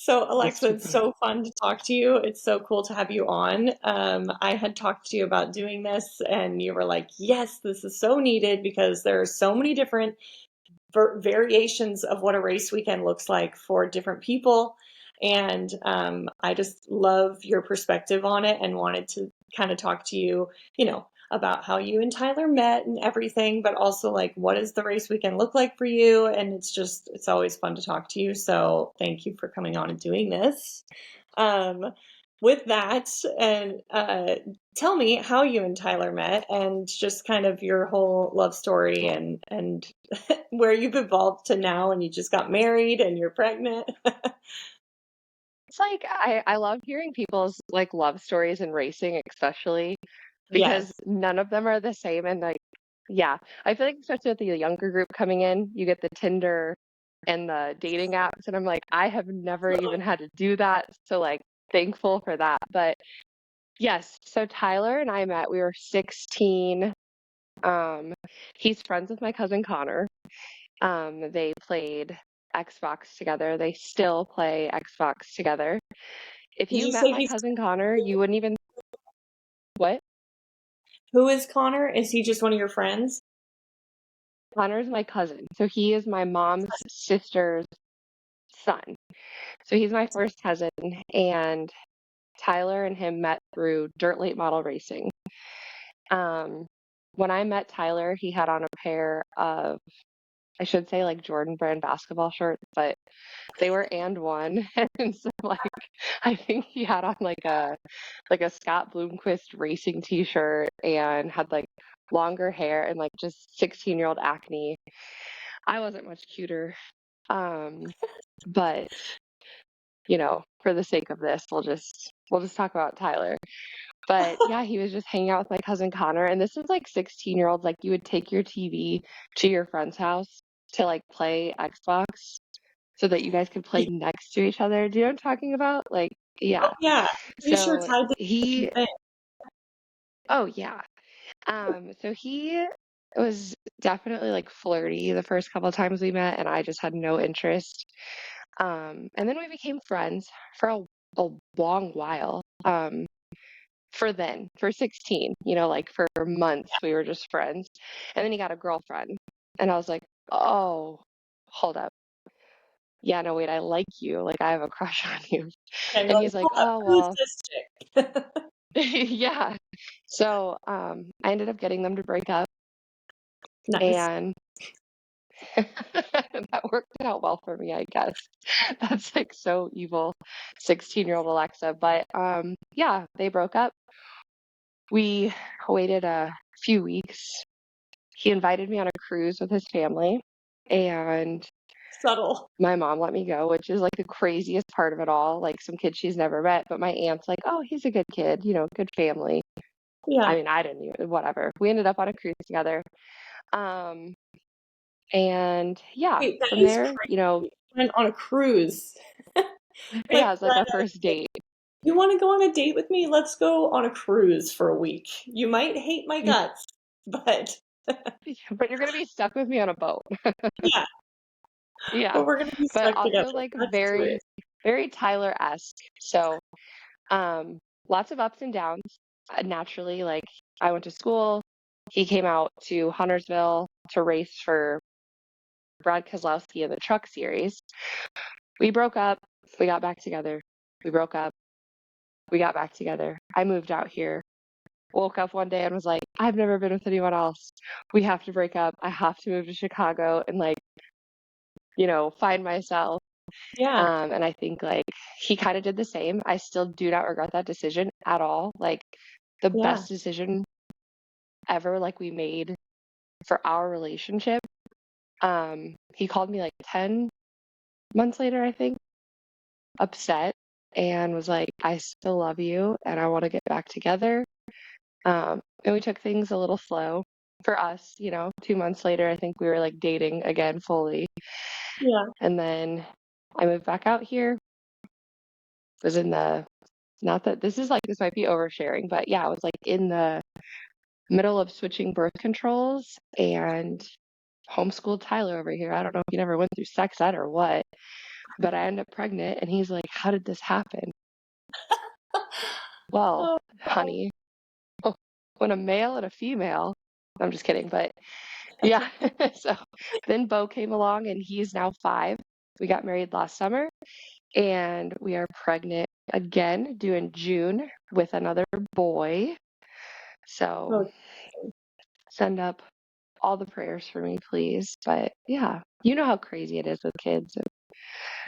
So, That's Alexa, too it's funny. so fun to talk to you. It's so cool to have you on. I had talked to you about doing this, and you were like, yes, this is so needed because there are so many different variations of what a race weekend looks like for different people. And I just love your perspective on it and wanted to kind of talk to you, about how you and Tyler met and everything, but also like what does the race weekend look like for you? And it's always fun to talk to you. So thank you for coming on and doing this. Um, with that, and tell me how you and Tyler met and just kind of your whole love story and where you've evolved to now and you just got married and you're pregnant. It's like I love hearing people's like love stories in racing, especially because Yes. none of them are the same. And like, yeah, I feel like especially with the younger group coming in, you get the Tinder and the dating apps, and I'm like, I have never even had to do that. So like thankful for that. But yes, so Tyler and I met, we were 16. Um, he's friends with my cousin Connor. They played Xbox together. They still play Xbox together. If Did you you met say my he's cousin Connor, you wouldn't even what? who is Connor? Is he just one of your friends? Connor's my cousin. So he is my mom's sister's son. So he's my first cousin, and Tyler and him met through dirt late model racing. Um, when I met Tyler, he had on a pair of, I should say like Jordan brand basketball shorts, but they were and one. And so like I think he had on like a Scott Bloomquist racing t-shirt and had like longer hair and like just 16-year-old acne. I wasn't much cuter. Um, but for the sake of this, we'll just talk about Tyler. But yeah, he was just hanging out with my cousin Connor, and this is like 16-year-olds. Like you would take your TV to your friend's house to like play Xbox so that you guys could play next to each other. Do you know what I'm talking about? Like, Oh yeah. yeah. Pretty sure So Ty did the same he, thing. oh yeah. So he was definitely like flirty the first couple of times we met, and I just had no interest. And then we became friends for a long while. For 16, like for months we were just friends. And then he got a girlfriend. And I was like, oh, hold up. Yeah, no, wait, I like you. Like I have a crush on you. And you're And like, he's like, hold up, oh, who's well, this chick? yeah. So I ended up getting them to break up, Nice. and that worked out well for me, I guess. That's like so evil, 16-year-old Alexa. But yeah, they broke up. We waited a few weeks. He invited me on a cruise with his family, and Subtle. my mom let me go, which is like the craziest part of it all. Like some kid she's never met, but my aunt's like, oh, he's a good kid, good family. I Yeah. mean, I didn't even, whatever. We ended up on a cruise together. Um, and yeah, Wait, that from is there, crazy. Went on a cruise. yeah, Like, it was like our first date. you want to go on a date with me? Let's go on a cruise for a week. You might hate my guts, but But you're gonna be stuck with me on a boat. yeah, Yeah. but we're gonna be But stuck together. also like Let's do very, it. very Tyler-esque. So, lots of ups and downs. Naturally, like I went to school. He came out to Huntersville to race for Brad Keselowski in the Truck Series. We broke up. We got back together. We broke up. We got back together. I moved out here. Woke up one day and was like, I've never been with anyone else. We have to break up. I have to move to Chicago and like, find myself. Yeah, And I think like he kind of did the same. I still do not regret that decision at all. Like the yeah. best decision ever, like we made for our relationship. He called me like 10 months later, I think, upset, and was like, I still love you and I want to get back together. And we took things a little slow for us, 2 months later, I think we were like dating again fully. Yeah. And then I moved back out here, was in the, not that this is like, this might be oversharing, but yeah, I was like in the middle of switching birth controls and homeschooled Tyler over here. I don't know if you never went through sex ed or what, but I end up pregnant. And he's like, how did this happen? Well, Oh, no. honey, when a male and a female, I'm just kidding, but yeah. So then Bo came along and he's now 5. We got married last summer and we are pregnant again, due in June with another boy. So Oh, send up all the prayers for me, please. But yeah, you know how crazy it is with kids.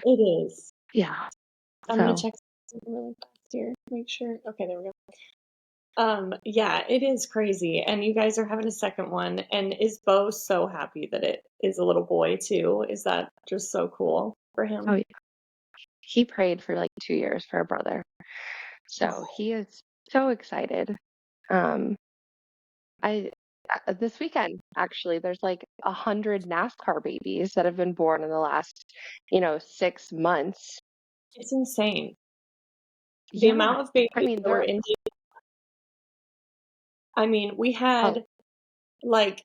it is. Yeah. I'm gonna So, check something really fast here. Make sure. Okay, there we go. Yeah, it is crazy. And you guys are having a second one. And is Bo so happy that it is a little boy too? Is that just so cool for oh him? yeah, he prayed for like 2 years for a brother. So Oh, he is so excited. Um, I this weekend actually, there's like 100 NASCAR babies that have been born in the last, 6 months. it's insane. The Yeah, amount of I babies mean that were they're in, I mean, we oh had like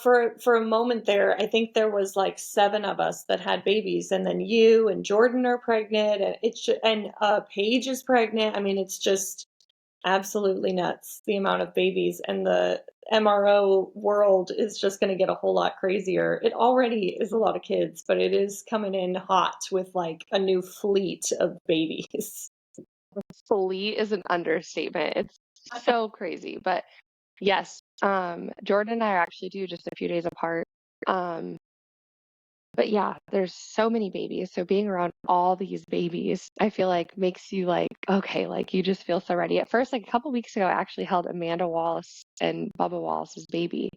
for a moment there, I think there was like 7 of us that had babies, and then you and Jordan are pregnant, and Paige is pregnant. I mean, it's just absolutely nuts the amount of babies, and the MRO world is just going to get a whole lot crazier. It already is a lot of kids, but it is coming in hot with like a new fleet of babies. fully is an understatement. It's so crazy, but yes, Jordan and I are actually due just a few days apart. Um, but yeah, there's so many babies. So being around all these babies, I feel like makes you like, okay, like you just feel so ready. At first, like a couple weeks ago, I actually held Amanda Wallace and Bubba Wallace's baby.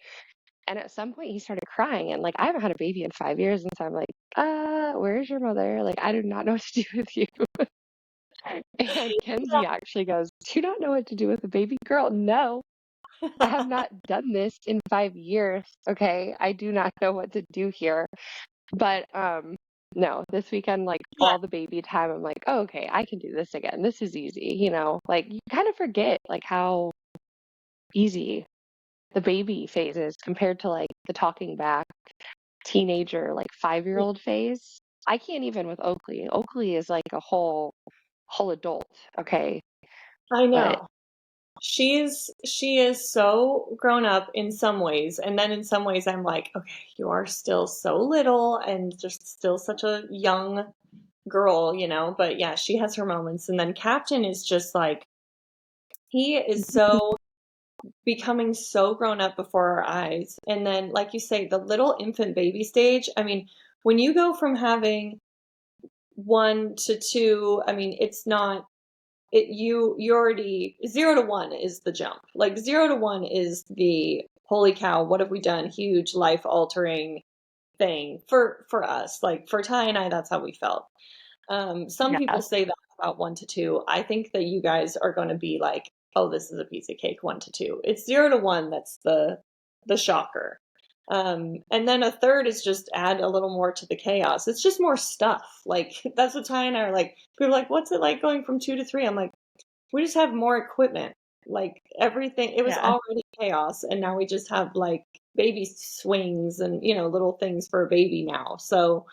And at some point he started crying and like I haven't had a baby in 5 years. And so I'm like, where's your mother? Like I do not know what to do with you. And Kenzie actually goes, do you not know what to do with a baby girl? No. I have not done this in 5 years. Okay. I do not know what to do here. But no, this weekend, like Yeah, all the baby time, I'm like, oh, okay, I can do this again. This is easy. Like you kind of forget like how easy the baby phase is compared to like the talking back teenager, like 5-year-old phase. I can't even with Oakley. Oakley is like a whole adult, okay? I But know. She is so grown up in some ways, and then in some ways I'm like, okay, you are still so little and just still such a young girl. But yeah, she has her moments. And then Captain is just like, he is so becoming so grown up before our eyes. And then, like you say, the little infant baby stage, I mean, when you go from having 1 to 2, I mean, it's not it you already 0 to 1 is the jump. Like 0 to 1 is the holy cow, what have we done? Huge life altering thing for us. Like for Ty and I, that's how we felt. Some people yes, say that about 1 to 2. I think that you guys are going to be like, oh, this is a piece of cake. 1 to 2. It's 0 to 1 that's the shocker. And then a third is just add a little more to the chaos. It's just more stuff. Like that's what Ty and I are like. People are like, what's it like going from 2 to 3? I'm like, we just have more equipment. Like everything, it was yeah, already chaos, and now we just have like baby swings and little things for a baby now. So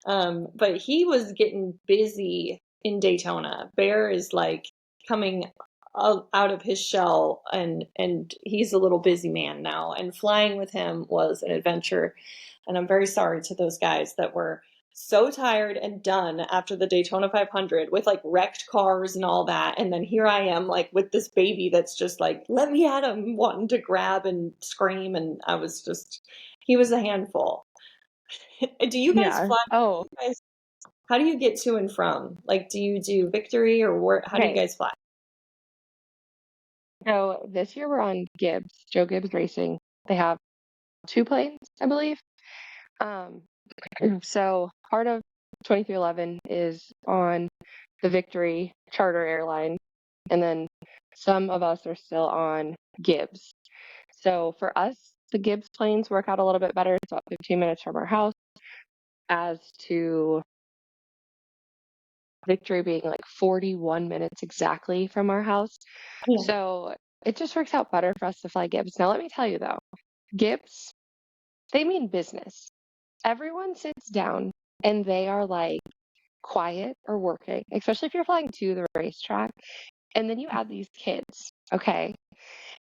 but he was getting busy in Daytona. Bear is like coming out of his shell, and he's a little busy man now. And flying with him was an adventure. And I'm very sorry to those guys that were so tired and done after the Daytona 500 with like wrecked cars and all that. And then here I am like with this baby that's just like, let me at him, wanting to grab and scream. And he was a handful. Do you guys yeah. fly? Oh, How do you get to and from? Like, do you do Victory, or how do you okay. guys fly? So this year we're on Gibbs, Joe Gibbs Racing. They have 2 planes, I believe. Um, so part of 2311 is on the Victory charter airline, and then some of us are still on Gibbs. So for us, the Gibbs planes work out a little bit better. It's about 15 minutes from our house, as to Victory being like 41 minutes exactly from our house. Yeah. So it just works out better for us to fly Gibbs. Now, let me tell you though, Gibbs, they mean business. Everyone sits down and they are like, quiet or working, especially if you're flying to the racetrack. And then you add these kids, okay?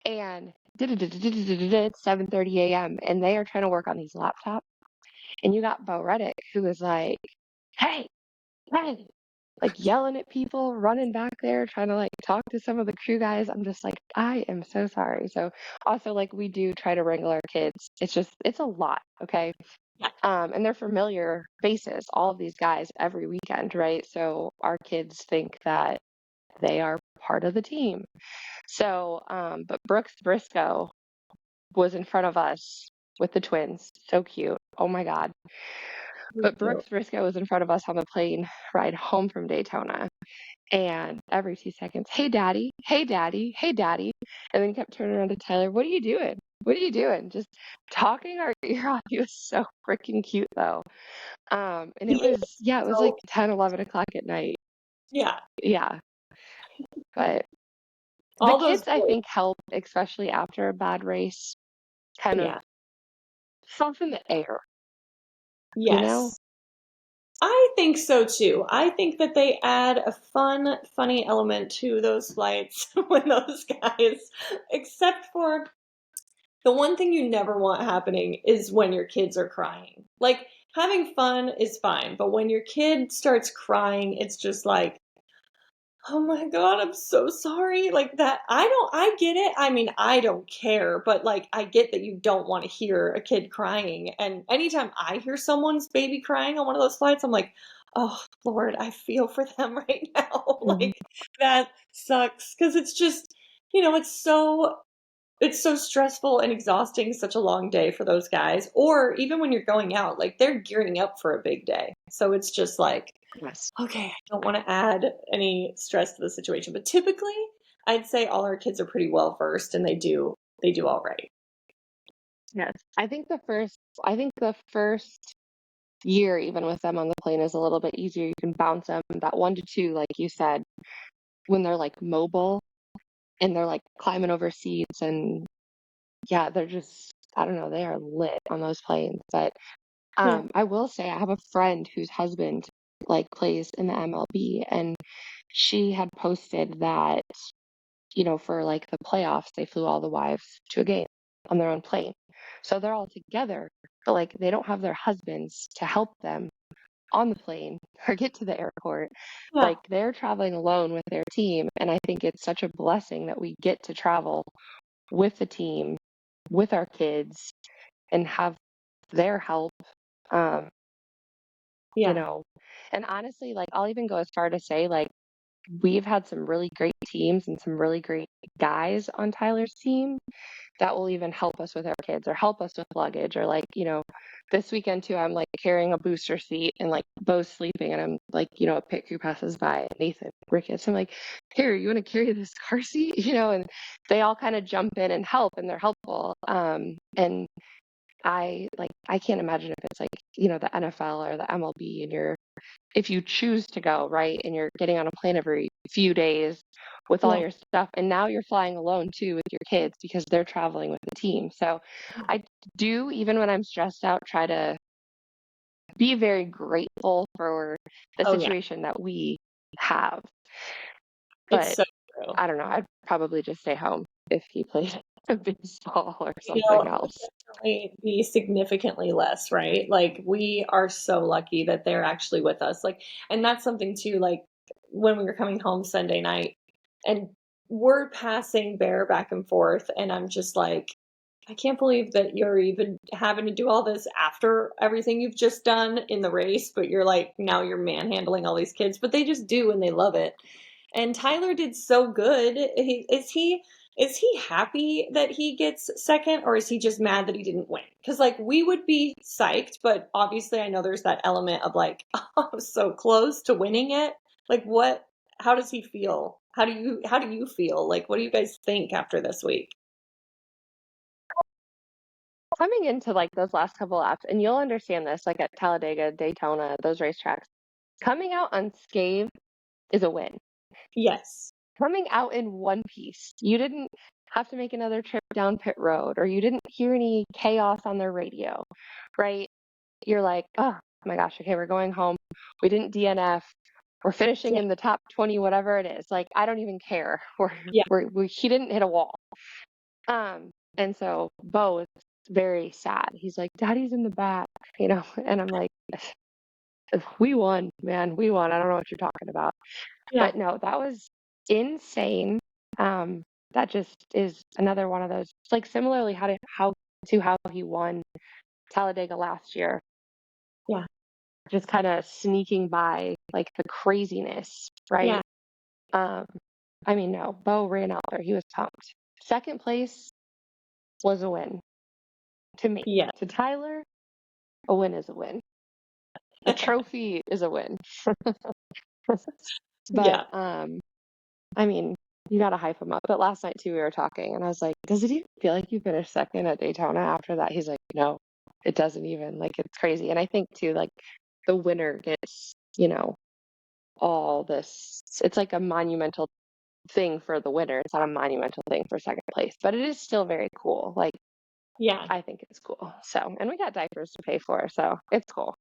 And it's 7:30 a.m. and they are trying to work on these laptops. And you got Bo Reddick, who is like, hey, hey, like yelling at people, running back there, trying to like talk to some of the crew guys. I'm just like, I am so sorry. So also like we do try to wrangle our kids. It's a lot, okay? Yeah. And they're familiar faces, all of these guys every weekend, right? So our kids think that they are part of the team. So, but Brooks Briscoe was in front of us with the twins. So cute. Oh my God. But Brooks Briscoe was in front of us on the plane ride home from Daytona. And every 2 seconds, hey, daddy, hey, daddy, hey, daddy. And then he kept turning around to Tyler, what are you doing? What are you doing? Just talking our ear off. He was so freaking cute, though. And He it was, is yeah, it was like so 10, 11 o'clock at night. yeah. Yeah. But the All those kids, I boys. think, help, especially after a bad race, kind of Yeah. soften the air, you know? Yes. I think so too. I think that they add a fun, funny element to those flights when those guys, except for the one thing you never want happening is when your kids are crying. Like, having fun is fine, but when your kid starts crying, it's just like, oh my God, I'm so sorry. Like that, I get it. I mean, I don't care, but like, I get that you don't want to hear a kid crying. And anytime I hear someone's baby crying on one of those flights, I'm like, oh Lord, I feel for them right now. Mhm. Like, that sucks. Cause it's just, it's so stressful and exhausting, such a long day for those guys. Or even when you're going out, like they're gearing up for a big day. So it's just like, Yes. okay, I don't want to add any stress to the situation. But typically, I'd say all our kids are pretty well versed and they do all right. Yes. I think the first year, even with them on the plane, is a little bit easier. You can bounce them that 1 to 2, like you said, when they're like mobile and they're like climbing over seats and yeah, they're just, I don't know, they are lit on those planes. But Yeah. I will say I have a friend whose husband like plays in the MLB and she had posted that, for like the playoffs, they flew all the wives to a game on their own plane. So they're all together, but like they don't have their husbands to help them on the plane or get to the airport. Yeah. Like they're traveling alone with their team. And I think it's such a blessing that we get to travel with the team, with our kids, and have their help. Um, you Yeah. know, and honestly, like I'll even go as far to say, like, we've had some really great teams and some really great guys on Tyler's team that will even help us with our kids or help us with luggage or like, this weekend too, I'm like carrying a booster seat and like Bo's sleeping and I'm like, a pit crew passes by and Nathan, Ricketts. I'm like, here, you want to carry this car seat? And they all kind of jump in and help and they're helpful. And I can't imagine if it's like, the NFL or the MLB and if you choose to go, right, and you're getting on a plane every few days with all Yeah. your stuff, and now you're flying alone too with your kids because they're traveling with the team. So I do, even when I'm stressed out, try to be very grateful for the Oh yeah. situation that we have. It's But so true. I don't know, I'd probably just stay home if he played baseball or It something would else. definitely be significantly less, right? Like we are so lucky that they're actually with us. Like, and that's something too, like when we were coming home Sunday night and we're passing Bear back and forth, and I'm just like, I can't believe that you're even having to do all this after everything you've just done in the race, but you're like, now you're manhandling all these kids, but they just do and they love it. And Tyler did so good. Is he happy that he gets second, or is he just mad that he didn't win? Because like we would be psyched, but obviously I know there's that element of like, oh, so close to winning it. Like what? How does he feel? How do you feel? Like what do you guys think after this week? Coming into like those last couple laps, and you'll understand this, like at Talladega, Daytona, those racetracks, coming out unscathed is a win. Yes. Coming out in one piece. You didn't have to make another trip down pit road or you didn't hear any chaos on their radio, right? You're like, oh, my gosh, okay, we're going home. We didn't DNF. We're finishing Yeah. in the top 20, whatever it is. Like, I don't even care. Yeah. He didn't hit a wall. And so Bo is very sad. He's like, Daddy's in the back, and I'm like, we won, man. We won. I don't know what you're talking about. Yeah. But no, that was insane. That just is another one of those. It's like similarly how he won Talladega last year, Yeah. just kind of sneaking by like the craziness, right? Yeah. Um, I mean, no, Bo ran out there. He was pumped. Second place was a win to me. Yeah. To Tyler, a win is a win. A trophy is a win. But Yeah. I mean, you gotta hype him up. But last night too, we were talking, and I was like, "Does it even feel like you finished second at Daytona after that?" He's like, "No, it doesn't even. Like, it's crazy." And I think too, like, the winner gets, all this. It's like a monumental thing for the winner. It's not a monumental thing for second place, but it is still very cool. Like, Yeah. I think it's cool. So, and we got diapers to pay for, so it's cool.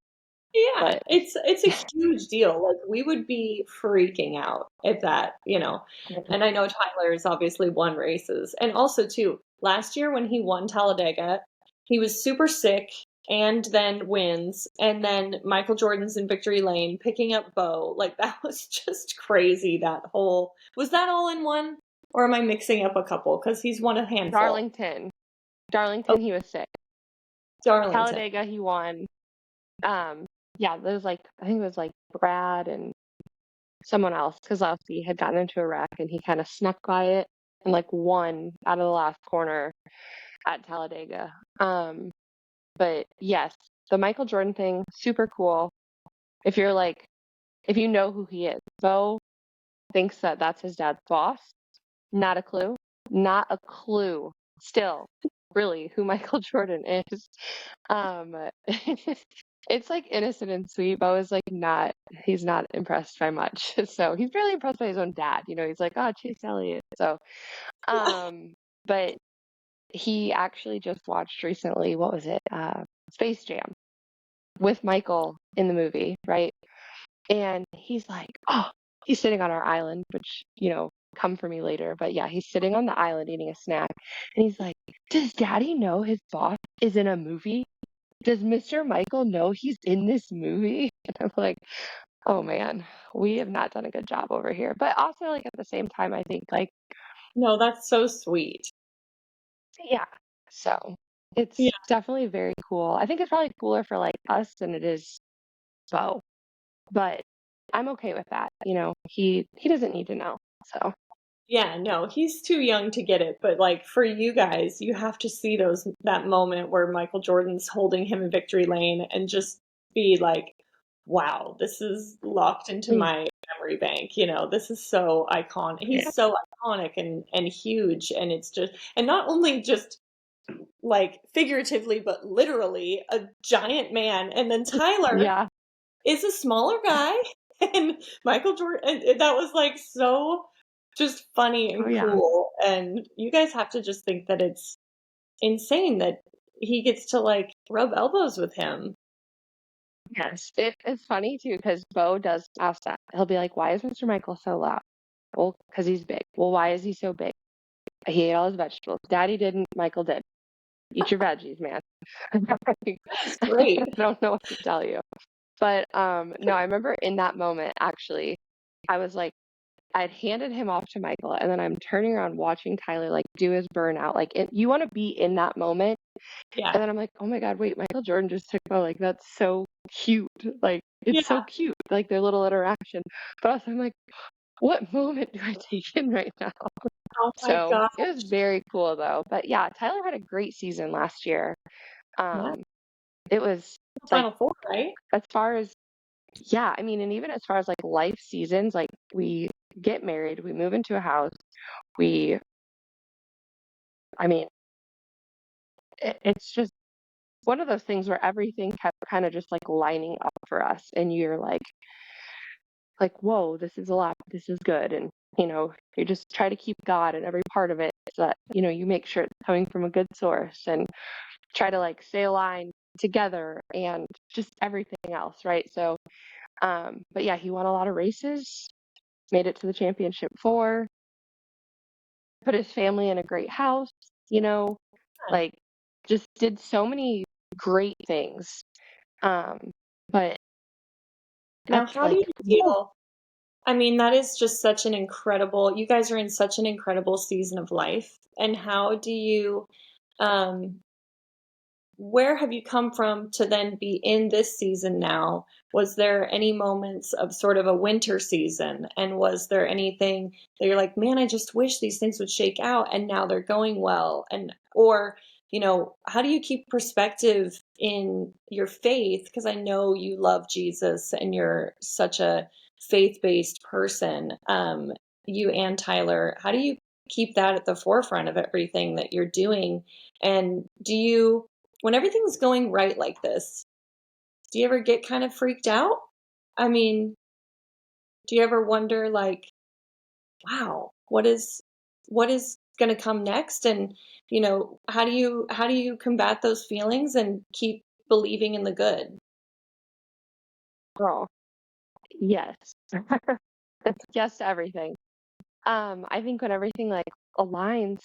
Yeah, But it's a huge deal. Like we would be freaking out at that, And I know Tyler's obviously won races. And also too, last year when he won Talladega, he was super sick and then wins. And then Michael Jordan's in victory lane picking up Bo. Like that was just crazy. Was that all in one? Or am I mixing up a couple? Because he's won a handful. Darlington, Oh, he was sick. Darlington. Talladega, he won. Yeah, there's like, I think it was like Brad and someone else. Kozlowski had gotten into a wreck and he kind of snuck by it and like won out of the last corner at Talladega. But yes, the Michael Jordan thing, super cool. If you know who he is, Bo thinks that that's his dad's boss. Not a clue. Not a clue. Still, really, who Michael Jordan is. Um, it's like innocent and sweet. Bo is like he's not impressed by much. So he's barely impressed by his own dad. He's like, oh, Chase Elliott. So, but he actually just watched recently, what was it? Space Jam with Michael in the movie, right? And he's like, oh, he's sitting on our island, which, come for me later. But yeah, he's sitting on the island eating a snack. And he's like, does Daddy know his boss is in a movie? Does Mr. Michael know he's in this movie? And I'm like, oh man, we have not done a good job over here. But also, like, at the same time, I think, like, No, that's so sweet. yeah. So Yeah. it's definitely very cool. I think it's probably cooler for like us than it is Bo. But I'm okay with that. He doesn't need to know. So Yeah, no, he's too young to get it, but like for you guys, you have to see that moment where Michael Jordan's holding him in victory lane and just be like, wow, this is locked into mm, my memory bank. This is so iconic. yeah, He's so iconic and huge, and it's just, and not only just like figuratively, but literally a giant man. And then Tyler yeah, is a smaller guy, and Michael Jordan, and that was like so just funny oh and yeah, cool. And you guys have to just think that it's insane that he gets to like rub elbows with him. yes. It's funny too because Bo does ask that. He'll be like, "Why is Mr. Michael so loud?" Well, because he's big. Well, why is he so big? He ate all his vegetables. Daddy didn't. Michael did. Eat your veggies, man. It's I great. don't know what to tell you. But no, I remember in that moment actually, I was like, I'd handed him off to Michael, and then I'm turning around watching Tyler like do his burnout. Like you want to be in that moment, Yeah. and then I'm like, oh my God, wait, Michael Jordan just took Bo. Like that's so cute. Like it's Yeah. so cute. Like their little interaction. But also I'm like, what moment do I take in right now? Oh my So God. it was very cool though. But yeah, Tyler had a great season last year. Yeah. Um, it was like Final four, right? as far as yeah, I mean, and even as far as like life seasons, like we get married, we move into a house, we, I mean, it's just one of those things where everything kept kind of just like lining up for us, and you're whoa, this is a lot, this is good, and you just try to keep God in every part of it, so that you make sure it's coming from a good source, and try to like stay aligned together and just everything else, right? So, but yeah, he won a lot of races, made it to the championship 4, put his family in a great house, you know, like just did so many great things. Um, but Now, that's how do like, you feel? I mean, that is just such an incredible, you guys are in such an incredible season of life. And how do you, um, where have you come from to then be in this season now? Was there any moments of sort of a winter season? And was there anything that you're like, man, I just wish these things would shake out and now they're going well? And, or, how do you keep perspective in your faith? Because I know you love Jesus and you're such a faith-based person. You and Tyler, how do you keep that at the forefront of everything that you're doing? And when everything's going right like this, do you ever get kind of freaked out? I mean, do you ever wonder like, wow, what is going to come next? And, how do you combat those feelings and keep believing in the good? girl, yes. Yes to everything. I think when everything like aligns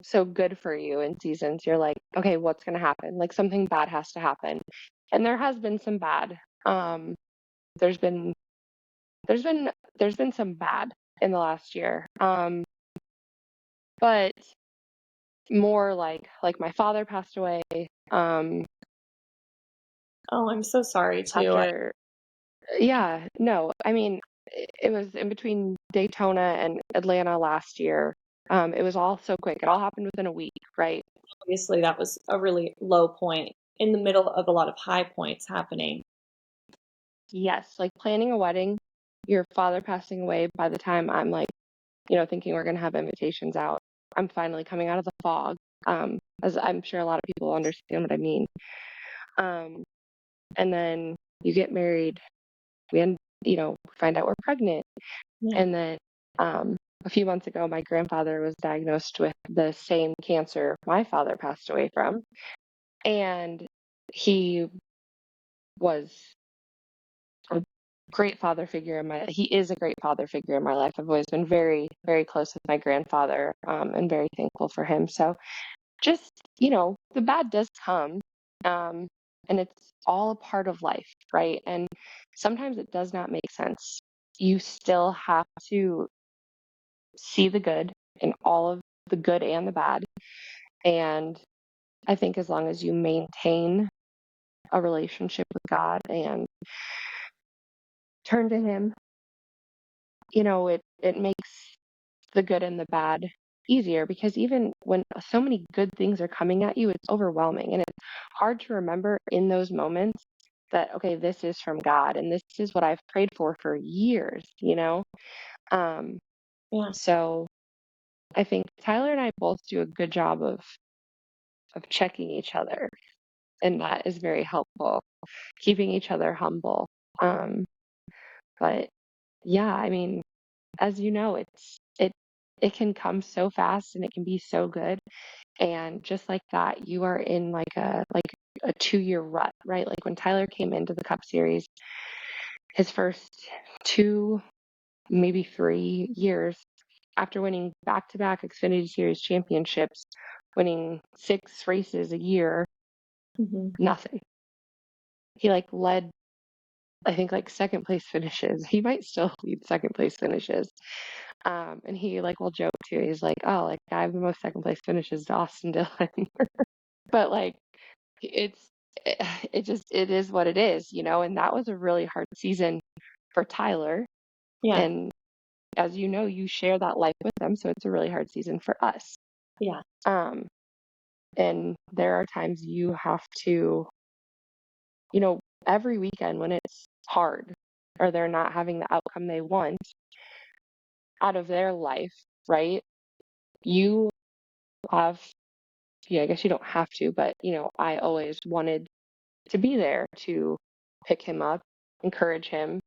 so good for you in seasons, you're like, okay, what's gonna happen? Like something bad has to happen. And there has been some bad. There's been there's been there's been some bad in the last year. But more like my father passed away Oh, I'm so sorry too. after yeah, no, I mean it was in between Daytona and Atlanta last year. It was all so quick. It all happened within a week, right? Obviously, that was a really low point in the middle of a lot of high points happening. Yes, like planning a wedding, your father passing away by the time I'm like, thinking we're gonna have invitations out. I'm finally coming out of the fog. As I'm sure a lot of people understand what I mean. Um, and then you get married, we end, find out we're pregnant. Yeah. And then a few months ago, my grandfather was diagnosed with the same cancer my father passed away from. And he was a great father figure in my he is a great father figure in my life. I've always been very, very close with my grandfather, and very thankful for him. So just, the bad does come. Um, and it's all a part of life, right? And sometimes it does not make sense. You still have to see the good in all of the good and the bad. And I think as long as you maintain a relationship with God and turn to Him, it makes the good and the bad easier because even when so many good things are coming at you, it's overwhelming and it's hard to remember in those moments that, okay, this is from God and this is what I've prayed for years. Um, Yeah. so I think Tyler and I both do a good job of checking each other, and that is very helpful, keeping each other humble. Um, but yeah, I mean, as you know, it can come so fast and it can be so good. And just like that, you are in like a 2-year rut, right? Like when Tyler came into the Cup Series, his first 2, maybe 3 years after winning back-to-back Xfinity Series championships, winning 6 races a year, Hmm. nothing. He like led, I think like second place finishes. He might still lead second place finishes. And he like will joke too. He's like, oh, like I have the most second place finishes to Austin Dillon. But like it's it, it is what it is. And that was a really hard season for Tyler. Yeah. And as you know, you share that life with them, so it's a really hard season for us. Yeah. Um, and there are times you have to, you know, every weekend when it's hard or they're not having the outcome they want out of their life, right? You have, yeah, I guess you don't have to, but I always wanted to be there to pick him up, encourage him,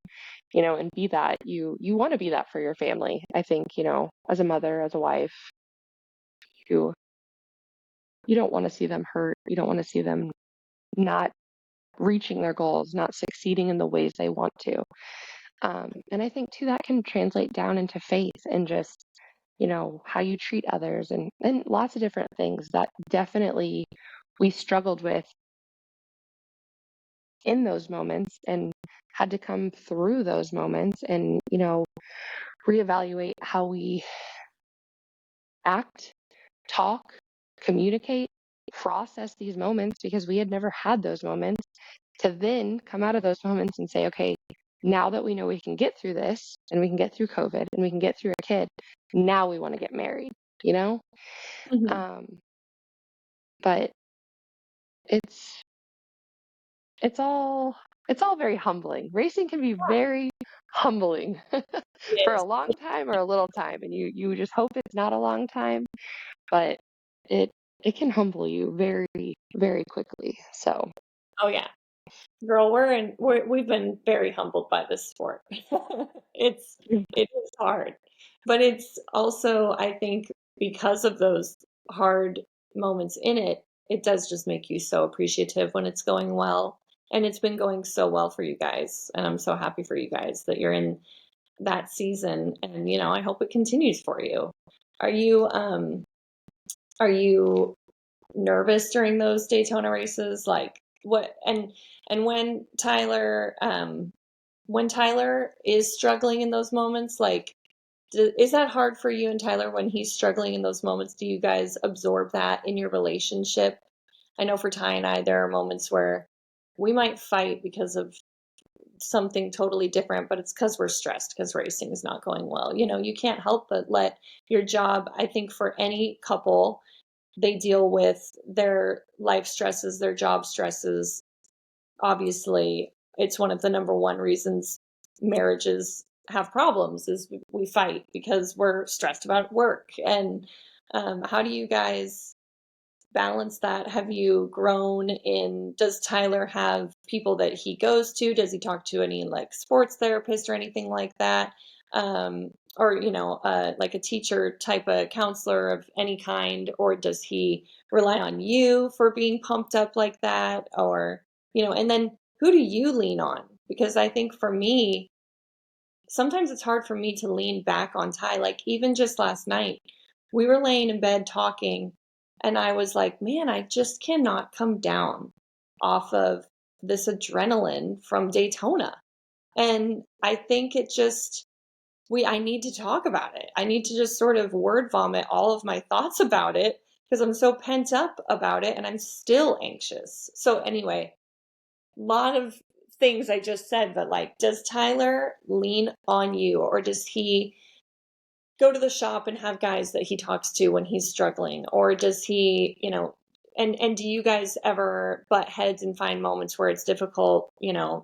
and be that. You want to be that for your family. I think, as a mother, as a wife, you you don't want to see them hurt. You don't want to see them not reaching their goals, not succeeding in the ways they want to. And I think too that can translate down into faith and just, how you treat others and lots of different things that definitely we struggled with in those moments and had to come through those moments and, reevaluate how we act, talk, communicate, process these moments because we had never had those moments to then come out of those moments and say, okay, now that we know we can get through this and we can get through COVID and we can get through a kid, now we want to get married, you know? Mhm. Um, but it's it's all it's all very humbling. Racing can be very humbling for a Yes. long time or a little time, and you just hope it's not a long time, but it it can humble you very, very quickly. So Oh yeah. Girl, we've been very humbled by this sport. It's it is hard. But it's also, I think, because of those hard moments in it, it does just make you so appreciative when it's going well. And it's been going so well for you guys. And I'm so happy for you guys that you're in that season. And, I hope it continues for you. Are you are you nervous during those Daytona races? Like what and when Tyler is struggling in those moments, like is that hard for you and Tyler when he's struggling in those moments? Do you guys absorb that in your relationship? I know for Ty and I, there are moments where we might fight because of something totally different, but it's because we're stressed because racing is not going well. You can't help but let your job, I think for any couple, they deal with their life stresses, their job stresses. Obviously, it's one of the number one reasons marriages have problems is we fight because we're stressed about work. And how do you guys balance that? Have you grown in, does Tyler have people that he goes to? Does he talk to any like sports therapist or anything like that? Or, like a teacher type of counselor of any kind? Or does he rely on you for being pumped up like that? Or, and then who do you lean on? Because I think for me, sometimes it's hard for me to lean back on Ty. Like even just last night, we were laying in bed talking, and I was like, man, I just cannot come down off of this adrenaline from Daytona. And I think it just, I need to talk about it. I need to just sort of word vomit all of my thoughts about it because I'm so pent up about it and I'm still anxious. So, anyway, lot of things I just said, but like, does Tyler lean on you or does he go to the shop and have guys that he talks to when he's struggling? Or does he, and do you guys ever butt heads and find moments where it's difficult,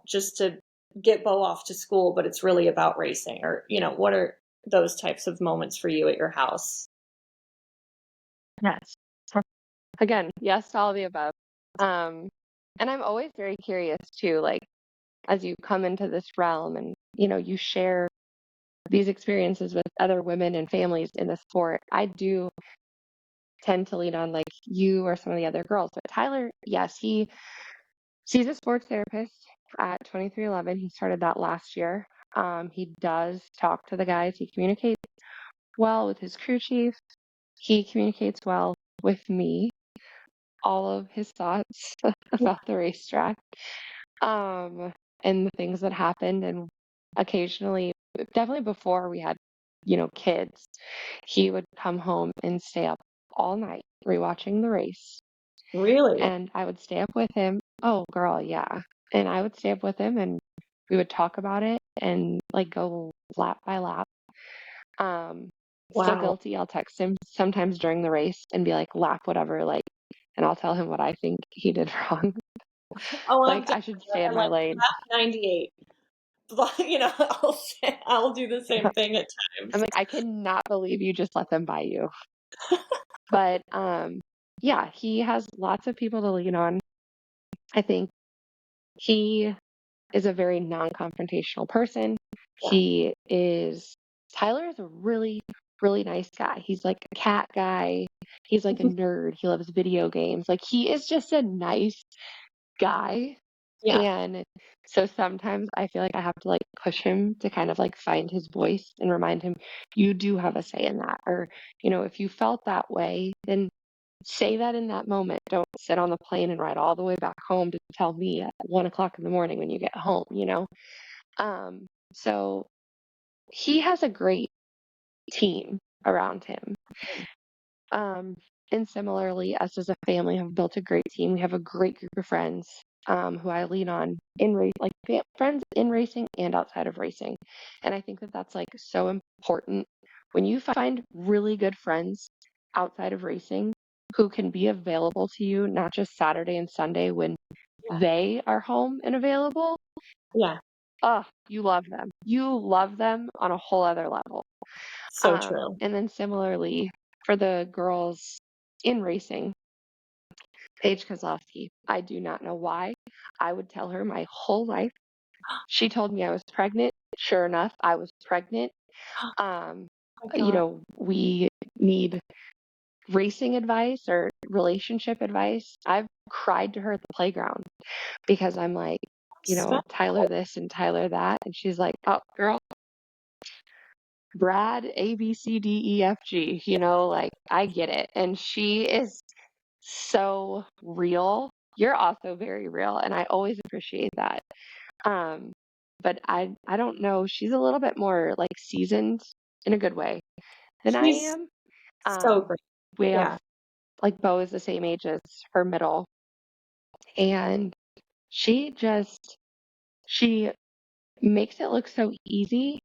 just to get Bo off to school, but it's really about racing? Or, what are those types of moments for you at your house? yes. Again, yes to all of the above. Um, and I'm always very curious too, like as you come into this realm and you share these experiences with other women and families in the sport. I do tend to lean on like you or some of the other girls. But Tyler, yes, he's a sports therapist at 2311. He started that last year. He does talk to the guys. He communicates well with his crew chief. He communicates well with me, all of his thoughts about the racetrack, and the things that happened. And occasionally, definitely before we had, kids, he would come home and stay up all night rewatching the race. Really? And I would stay up with him. Oh, girl, yeah. And I would stay up with him and we would talk about it and like go lap by lap. Still Wow. guilty. I'll text him sometimes during the race and be like, lap whatever, like, and I'll tell him what I think he did wrong. Oh, I've Like, done I should that. stay in I'm my like, lane. lap 98. I'll do the same thing at I'm times. like, I cannot believe you just let them buy you. But yeah, he has lots of people to lean on. I think he is a very non-confrontational person. Yeah. Tyler is a really, really nice guy. He's like a cat guy. He's like a nerd. He loves video games. Like he is just a nice guy. Yeah. And so sometimes I feel like I have to like push him to kind of like find his voice and remind him, you do have a say in that. Or, if you felt that way, then say that in that moment. Don't sit on the plane and ride all the way back home to tell me at 1 o'clock in the morning when you get home. So he has a great team around him. Um, and similarly, us as a family have built a great team. We have a great group of friends who I lean on in race, like friends in racing and outside of racing. And I think that that's like so important when you find really good friends outside of racing who can be available to you, not just Saturday and Sunday when Yeah. they are home and available. Yeah. Oh, you love them. You love them on a whole other level. So true. And then similarly, for the girls in racing, Paige Kozlowski, I do not know why. I would tell her my whole life. She told me I was pregnant. Sure enough, I was pregnant. Um, Oh my God. we need racing advice or relationship advice. I've cried to her at the playground because I'm like, Tyler this and Tyler that. And she's like, oh, girl, Brad, A, B, C, D, E, F, G, like I get it. And she is so real. You're also very real. And I always appreciate that. Um, but I don't know. She's a little bit more like seasoned in a good way than I She's am. so great. We have Yeah. like Bo is the same age as her middle. And she makes it look so easy,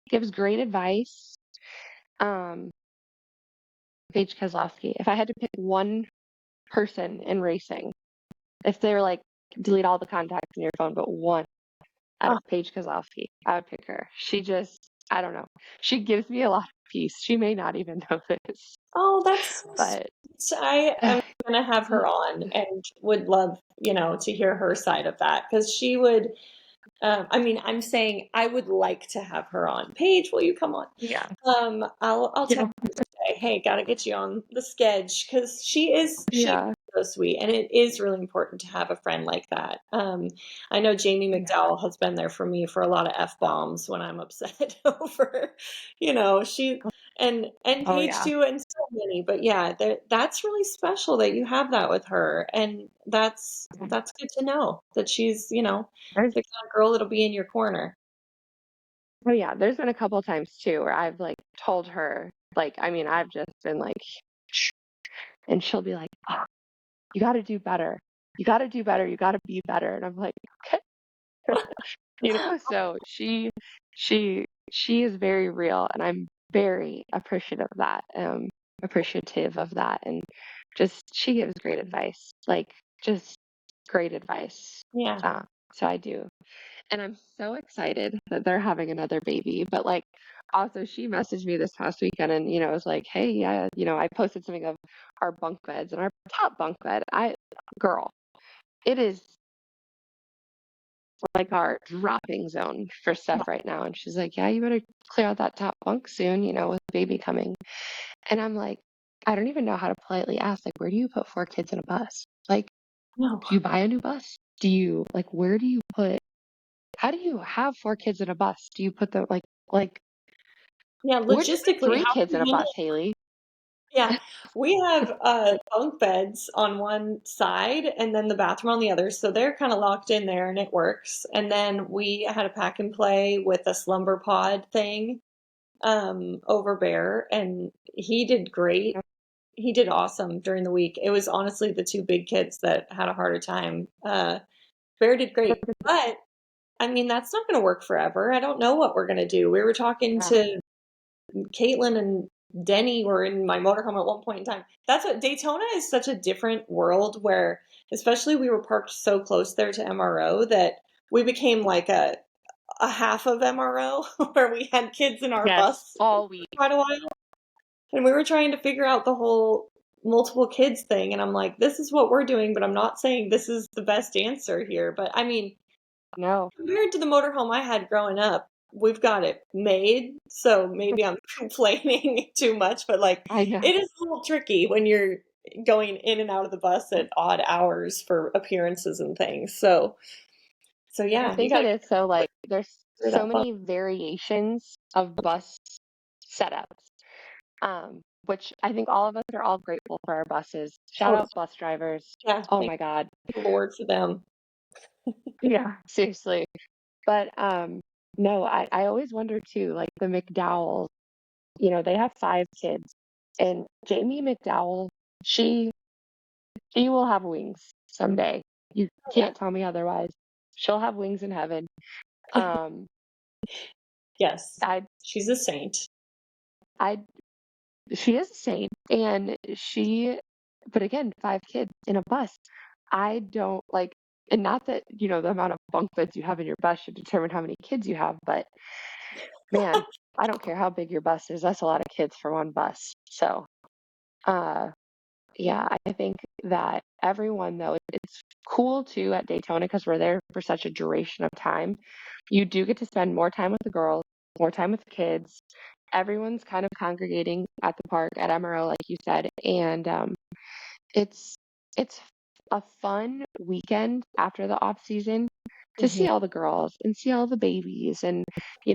gives great advice. Um, Paige Kozlowski. If I had to pick one person in racing, if they were like delete all the contacts in your phone, but one out of Oh, Paige Kozlowski, I would pick her. I don't know. She gives me a lot of peace. She may not even know this, oh, that's so but sweet. I am gonna have her on and would love, to hear her side of that because she would. I mean, I'm saying I would like to have her on. Paige, will you come on? yeah, I'll yeah, text her today. Hey, gotta get you on the sketch because she is yeah, so sweet, and it is really important to have a friend like that. I know Jamie yeah. McDowell has been there for me for a lot of f bombs when I'm upset over, she and Oh Paige yeah. too, and so many. But yeah, that's really special that you have that with her, and that's good to know that she's There's the kind of girl that'll be in your corner. oh yeah. There's been a couple of times too where I've like told her like I mean I've just been like, and she'll be like, oh, you got to do better. You got to do better. You got to be better. And I'm like, okay. So she is very real and I'm very appreciative of that and just she gives great advice, like just great advice. Yeah. uh, so I do, and I'm so excited that they're having another baby, but like also she messaged me this past weekend and it was like, hey, yeah, I posted something of our bunk beds and our top bunk bed. Girl, it is like our dropping zone for stuff right now. And she's like, yeah, you better clear out that top bunk soon, with baby coming. And I'm like, I don't even know how to politely ask, like, where do you put 4 kids in a bus? Like, No. do you buy a new bus? Where do you put, how do you have 4 kids in a bus? Do you put them Yeah, where do you put logistically, three how are kids you in a bus, handling? Haley? Yeah, we have bunk beds on one side and then the bathroom on the other, so they're kind of locked in there and it works. And then we had a pack and play with a slumber pod thing over Bear, and he did great. He did awesome during the week. It was honestly the two big kids that had a harder time. Bear did great, but I mean that's not going to work forever. I don't know what we're going to do. We were talking Yeah. to Caitlin and Denny were in my motorhome at one point in time. That's what Daytona is such a different world where, especially we were parked so close there to MRO that we became like a half of MRO where we had kids in our Yes, bus all for week. quite a while. And we were trying to figure out the whole multiple kids thing. And I'm like, this is what we're doing, but I'm not saying this is the best answer here. But I mean, No, compared to the motorhome I had growing up, we've got it made. So maybe I'm complaining too much, but like I know. it is a little tricky when you're going in and out of the bus at odd hours for appearances and things. So I yeah, you think got it to is so like there's consider so that fun. many variations of bus setups, which I think all of us are all grateful for our buses. Shout Oh out bus drivers. yeah, Oh thank my God. the Lord for them. Yeah, seriously. But no, I always wonder too, like the McDowells, they have 5 kids. And Jamie McDowell, she she will have wings someday. You Oh yeah, can't tell me otherwise. She'll have wings in heaven. Um, yes, I she's a saint. I she is a saint and but again, 5 kids in a bus. I don't like, and not that, the amount of bunk beds you have in your bus should determine how many kids you have, but man, I don't care how big your bus is. That's a lot of kids for one bus. So, uh, yeah, I think that everyone, though, it's cool too at Daytona because we're there for such a duration of time. You do get to spend more time with the girls, more time with the kids. Everyone's kind of congregating at the park at MRO, like you said, and it's it's a fun weekend after the off season to Mhm. see all the girls and see all the babies and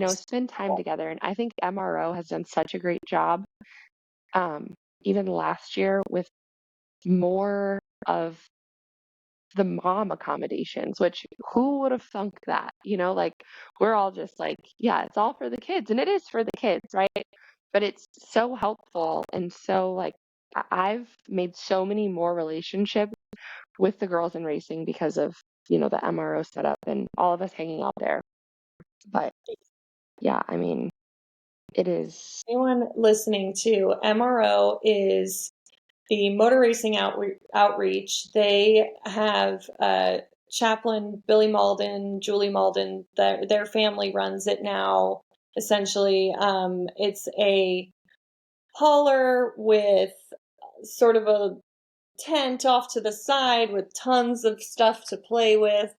spend time together. And I think MRO has done such a great job, even last year with more of the mom accommodations, which who would have thunk that? Like we're all just like, yeah, it's all for the kids, and it is for the kids, right? But it's so helpful and so like I've made so many more relationships with the girls in racing because of, the MRO setup and all of us hanging out there. But yeah, I mean, it is. Anyone listening to MRO is the Motor Racing Outreach. They have Chaplain Billy Malden, Julie Malden. Their family runs it now. Essentially, it's a hauler with sort of a tent off to the side with tons of stuff to play with.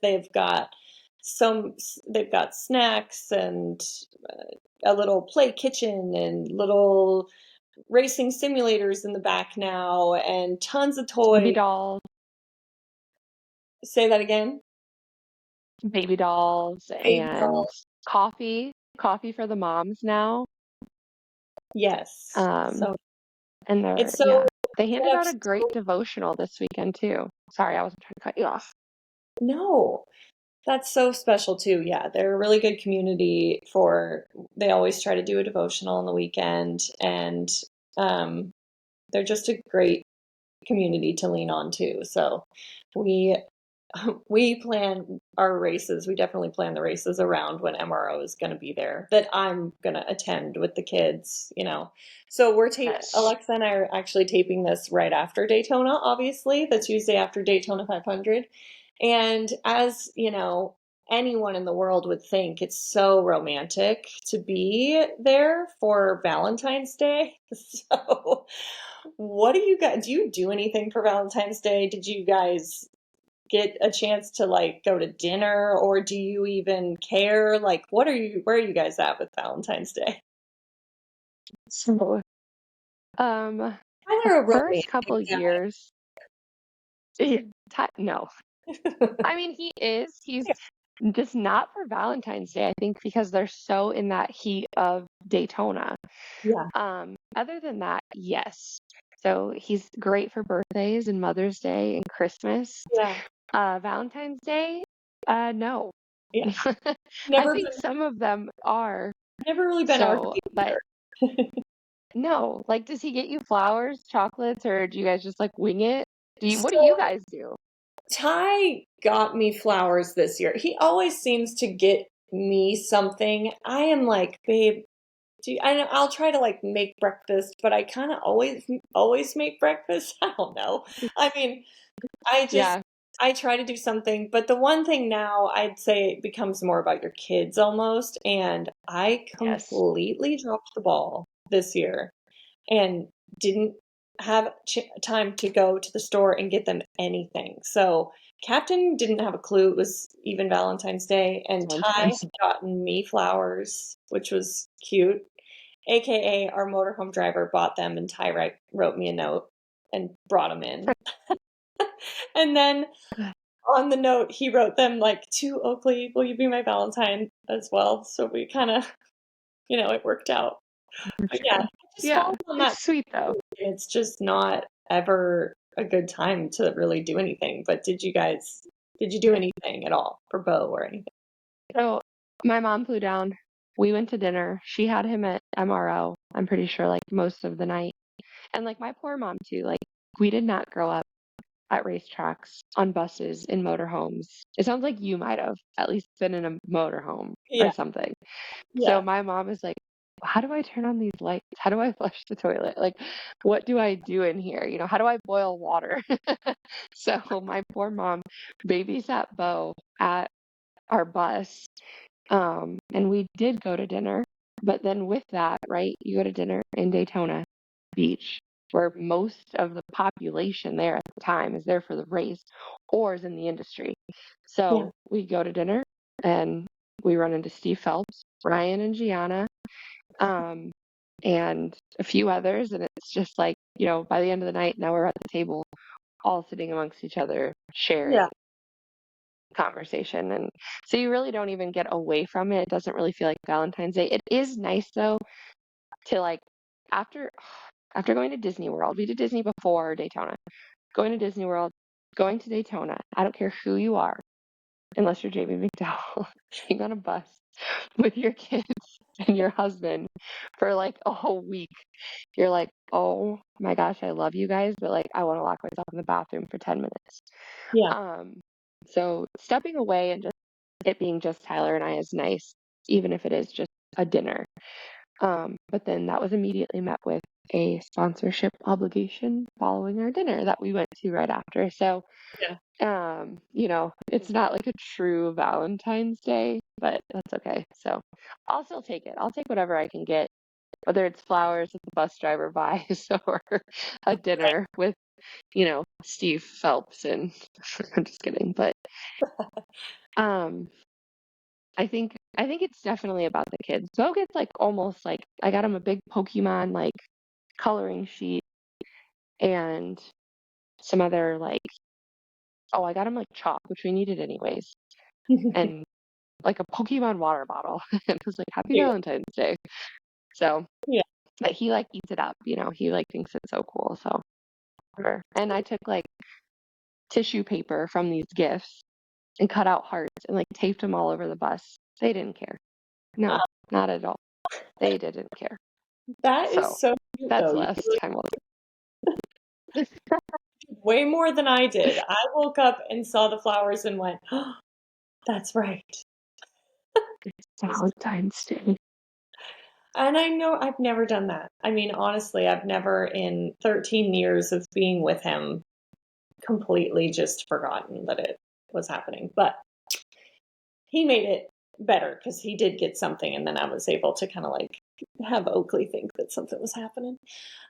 Some they've got snacks and a little play kitchen and little racing simulators in the back now and tons of Baby toys. dolls, Say that again. baby dolls, Baby and doll. coffee for the moms now. Yes. Um, So and it's yeah, so they handed set up out a great so devotional this weekend too. Sorry, I wasn't trying to cut you off. no. That's so special too. Yeah, they're a really good community they always try to do a devotional on the weekend and um they're just a great community to lean on too. So we we plan our races. We definitely plan the races around when MRO is going to be there that I'm going to attend with the kids. So Yes. Alexa and I are actually taping this right after Daytona, obviously, the Tuesday after Daytona 500. And as, anyone in the world would think it's so romantic to be there for Valentine's Day. So, what do you do anything for Valentine's Day? Did you guys get a chance to like go to dinner or do you even care? Like where are you guys at with Valentine's Day? So, um, the Tyler a first romantic couple years, no. guy. I mean, he is. He's just not for Valentine's Day, I think, because they're so in that heat of Daytona. Yeah. Other than that, yes. So he's great for birthdays and Mother's Day and Christmas. Yeah. Valentine's Day, no. Yeah. I Never think been some of them are. never really been our So, thing but either. no, like, does he get you flowers, chocolates, or do you guys just like wing it? What do you So guys do? Ty got me flowers this year. He always seems to get me something. I am like, babe, I'll try to like make breakfast, but I kind of always make breakfast. I don't know. I mean, I just Yeah, I try to do something, but the one thing now I'd say it becomes more about your kids almost, and I yes. completely dropped the ball this year and didn't have time to go to the store and get them anything. So Captain didn't have a clue it was even Valentine's Day, and Ty Valentine's. had gotten me flowers, which was cute. AKA our motorhome driver bought them, and Ty wrote me a note. and brought them in. And then on the note, he wrote them like, "To Oakley, will you be my Valentine as well?" So we kind of, it worked out. But yeah, it just falls Yeah, on that. it's sweet though. It's just not ever a good time to really do anything. But did you do anything at all for Bo or anything? So my mom flew down. We went to dinner. She had him at MRO, I'm pretty sure, like most of the night. And like my poor mom too, like we did not grow up at racetracks, on buses, in motorhomes. It sounds like you might have at least been in a motorhome or Yeah, something. So yeah, my mom is like, how do I turn on these lights? How do I flush the toilet? Like, what do I do in here? How do I boil water? So my poor mom babysat Bo at our bus. And we did go to dinner. But then with that, right, you go to dinner in Daytona Beach, where most of the population there at the time is there for the race or is in the industry. yeah, So we go to dinner and we run into Steve Phelps, Ryan and Gianna, um, and a few others. And it's just like, by the end of the night, now we're at the table, all sitting amongst each other, sharing yeah, conversation. And so you really don't even get away from it. It doesn't really feel like Valentine's Day. It is nice though to like after after going to Disney World. We did Disney before Daytona. Going to Disney World, going to Daytona. I don't care who you are, unless you're Jamie McDowell, being on a bus with your kids and your husband for like a whole week. You're like, oh my gosh, I love you guys, but like I want to lock myself in the bathroom for 10 minutes. yeah, Um, so stepping away and just it being just Tyler and I is nice, even if it is just a dinner. But then that was immediately met with a sponsorship obligation following our dinner that we went to right after. So, yeah. it's not like a true Valentine's Day, but that's okay. So I'll still take it. I'll take whatever I can get, whether it's flowers that the bus driver buys or a dinner with, Steve Phelps and I'm just kidding. But um I think it's definitely about the kids. Bo gets like almost like I got him a big Pokemon like coloring sheet and some other like I got him like chalk, which we needed anyways, and like a Pokemon water bottle. And it was like Happy Cute. Valentine's Day. So Yeah. but he like eats it up, he like thinks it's so cool. So whatever. And I took like tissue paper from these gifts and cut out hearts and like taped them all over the bus. They didn't care. No, not at all. They didn't care. That So is so cute, that's though. You last really time. did way more than I did. I woke up and saw the flowers and went, "Oh, that's right." Valentine's Day. And I know I've never done that. I mean, honestly, I've never in 13 years of being with him completely just forgotten that it was happening. But he made it better because he did get something, and then I was able to kind of like have Oakley think that something was happening.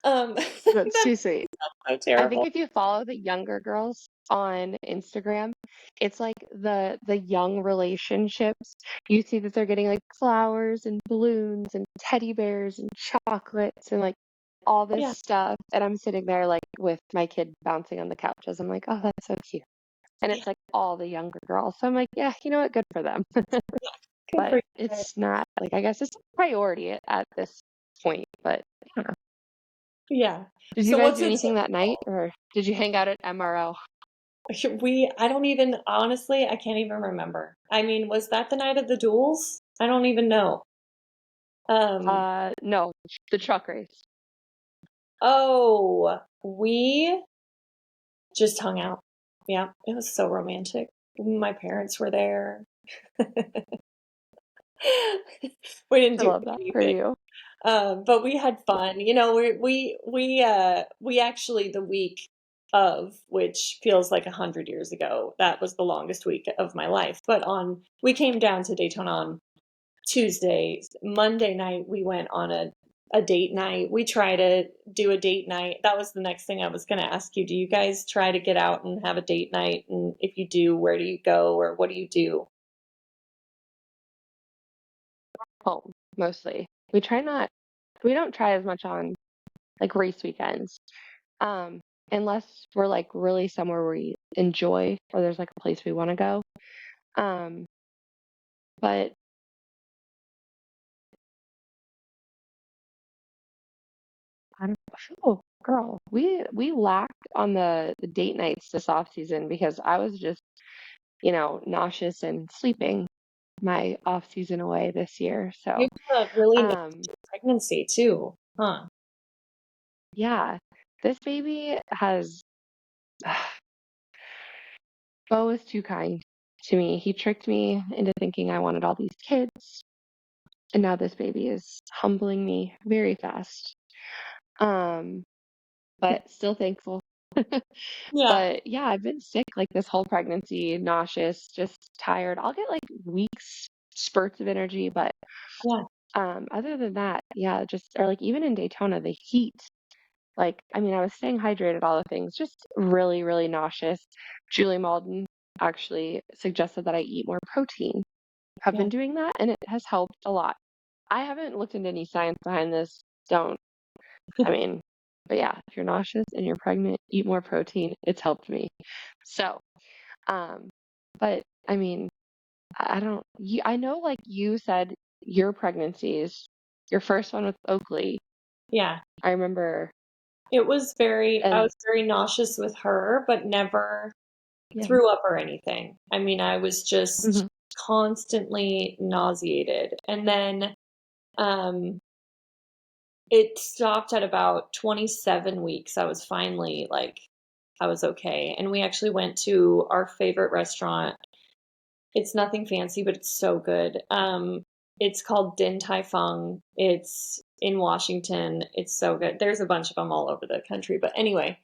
That's That's too sweet. so I think terrible. if you follow the younger girls on Instagram, it's like the young relationships. You see that they're getting like flowers and balloons and teddy bears and chocolates and like all this Yeah, stuff. And I'm sitting there like with my kid bouncing on the couches. I'm like, oh, that's so cute. And yeah, it's like all the younger girls. So I'm like, yeah, you know what? Good for them. good for But you. it's not like I guess it's a priority at this point. But yeah. Yeah. Did you So guys what's do it anything that night or did you hang out at MRO? I don't even, honestly, I can't even remember. I mean, was that the night of the duels? I don't even know. Um, No, the truck race. oh, we just hung out. Yeah, it was so romantic. My parents were there. We didn't I do love that for anything. you. But we had fun. We actually the week of, which feels like 100 years ago, that was the longest week of my life. But we came down to Daytona on Tuesday. Monday night we went on a date night. We try to do a date night. That was the next thing I was going to ask you. Do you guys try to get out and have a date night? And if you do, where do you go or what do you do? Home, mostly. We don't try as much on like race weekends. unless we're like really somewhere we enjoy or there's like a place we want to go. Um, but I don't oh, girl, we lacked on the date nights this off season because I was just, nauseous and sleeping my off season away this year. You So, have a really um, nasty pregnancy too, huh? yeah, this baby has Bo is too kind to me. He tricked me into thinking I wanted all these kids, and now this baby is humbling me very fast. Um, but still thankful. Yeah, But yeah, I've been sick like this whole pregnancy, nauseous, just tired. I'll get like weeks spurts of energy, but yeah, other than that, yeah, just or like even in Daytona, the heat, like I mean, I was staying hydrated, all the things, just really, really nauseous. Julie Malden actually suggested that I eat more protein. I've yeah. been doing that and it has helped a lot. I haven't looked into any science behind this. Don't. I mean, but yeah, if you're nauseous and you're pregnant, eat more protein. It's helped me. So, um, but I mean, I don't, I know like you said your pregnancies, your first one with Oakley, Yeah. I remember, I and was very nauseous with her, but never yeah, threw up or anything. I mean, I was just mhm. constantly nauseated. And then um, it stopped at about 27 weeks. I was finally like, I was okay. And we actually went to our favorite restaurant. It's nothing fancy, but it's so good. It's called Din Tai Fung. It's in Washington. It's so good. There's a bunch of them all over the country. But anyway,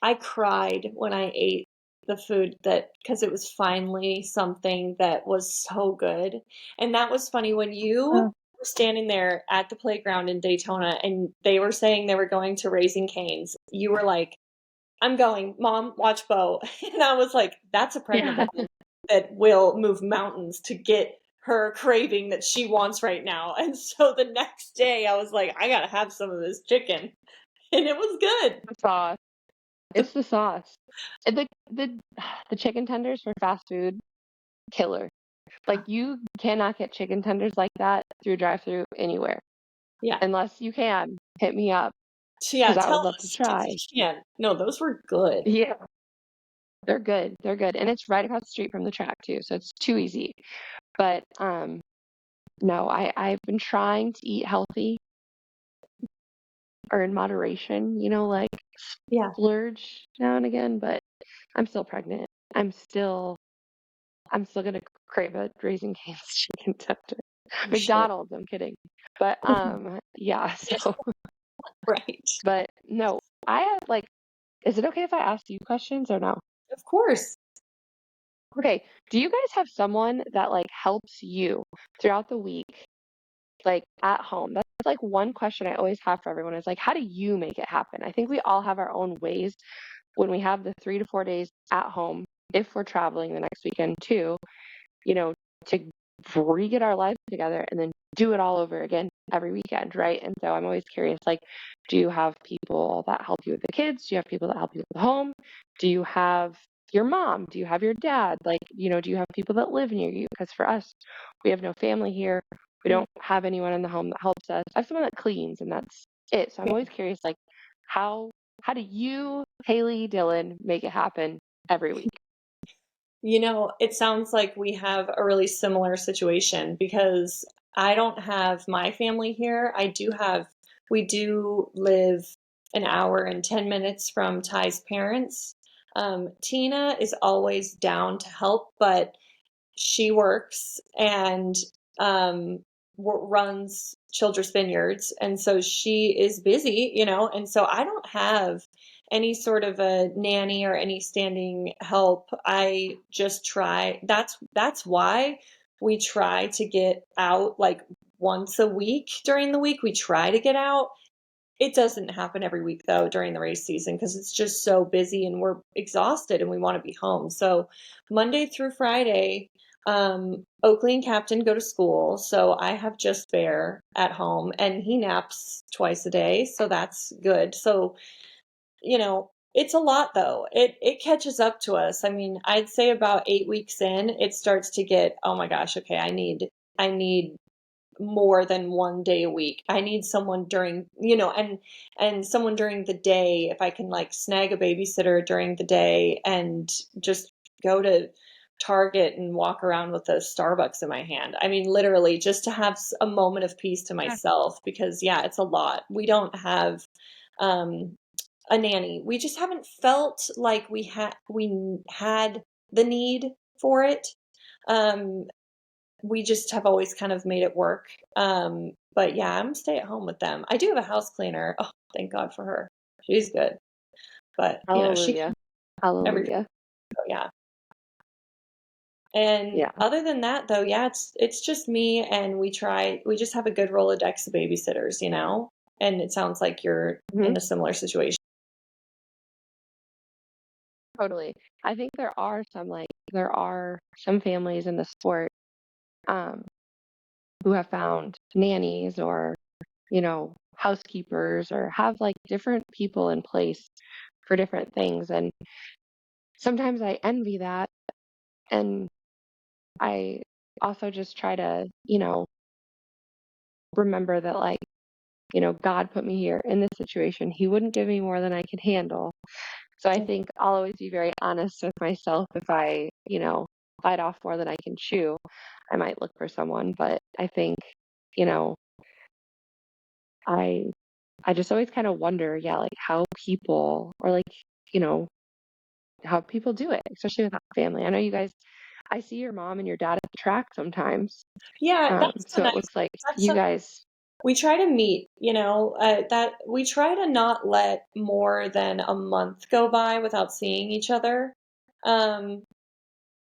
I cried when I ate the food that because it was finally something that was so good. And that was funny when you Oh, were standing there at the playground in Daytona and they were saying they were going to Raising Cane's. You were like, I'm going, Mom, watch Bo. And I was like, that's a pregnant yeah, woman that will move mountains to get her craving that she wants right now. And so the next day I was like, I gotta have some of this chicken. And it was good. the sauce. It's the sauce. And the chicken tenders for fast food, killer. Like you cannot get chicken tenders like that through drive-through anywhere. Yeah. Unless you can, hit me up Yeah, because I tell would love to us because try. we can. No, those were good. Yeah, they're good. They're good. And it's right across the street from the track too, so it's too easy. But no, I've been trying to eat healthy or in moderation, like Yeah, splurge now and again, but I'm still pregnant. I'm still gonna crave a Raising Cane's chicken tender. I'm sure. McDonald's, I'm kidding. But yeah, so Right. but no, I have like is it okay if I ask you questions or no? Of course. Okay. Do you guys have someone that like helps you throughout the week, like at home? That's like one question I always have for everyone is like, how do you make it happen? I think we all have our own ways when we have the 3 to 4 days at home, if we're traveling the next weekend too, you know, to re-get our lives together and then do it all over again every weekend, right? And so I'm always curious, like, do you have people that help you with the kids? Do you have people that help you with the home? Do you have your mom? Do you have your dad? Like, do you have people that live near you? Because for us, we have no family here. We Yeah. don't have anyone in the home that helps us. I have someone that cleans and that's it. So I'm Yeah. always curious, like, how how do you, Haley, Dylan, make it happen every week? It sounds like we have a really similar situation because I don't have my family here. We do live an hour and 10 minutes from Ty's parents. Tina is always down to help, but she works and um, runs Childress Vineyards, and so she is busy, and so I don't have any sort of a nanny or any standing help. I just try. That's why we try to get out like once a week during the week. We try to get out. It doesn't happen every week though during the race season because it's just so busy and we're exhausted and we want to be home. So Monday through Friday, Oakley and Captain go to school. So I have just Bear at home and he naps twice a day. So that's good. So, It's a lot though. It catches up to us. I mean, I'd say about 8 weeks in, it starts to get, oh my gosh, okay, I need more than 1 day a week. I need someone during, and someone during the day, if I can like snag a babysitter during the day and just go to Target and walk around with a Starbucks in my hand. I mean, literally just to have a moment of peace to Yeah. myself because yeah, it's a lot. We don't have um a nanny. We just haven't felt like we had the need for it. Um we just have always kind of made it work. But yeah, I'm stay at home with them. I do have a house cleaner. Oh, thank God for her. She's good. But, she Hallelujah. can every Hallelujah. yeah. And Yeah. other than that though, yeah, it's just me and we just have a good Rolodex of babysitters, you know? And it sounds like you're Mhm. in a similar situation. Totally. I think there are some families in the sport um, who have found nannies or, housekeepers or have like different people in place for different things. And sometimes I envy that. And I also just try to, remember that like, God put me here in this situation. He wouldn't give me more than I can handle. So I think I'll always be very honest with myself if I, bite off more than I can chew. I might look for someone, but I think, you know, I I just always kind of wonder, yeah, like how people or like, you know, how people do it, especially with family. I know you guys I see your mom and your dad at the track sometimes. Yeah, that's the So it nice looks like that's you guys we try to meet, that we try to not let more than a month go by without seeing each other. Um,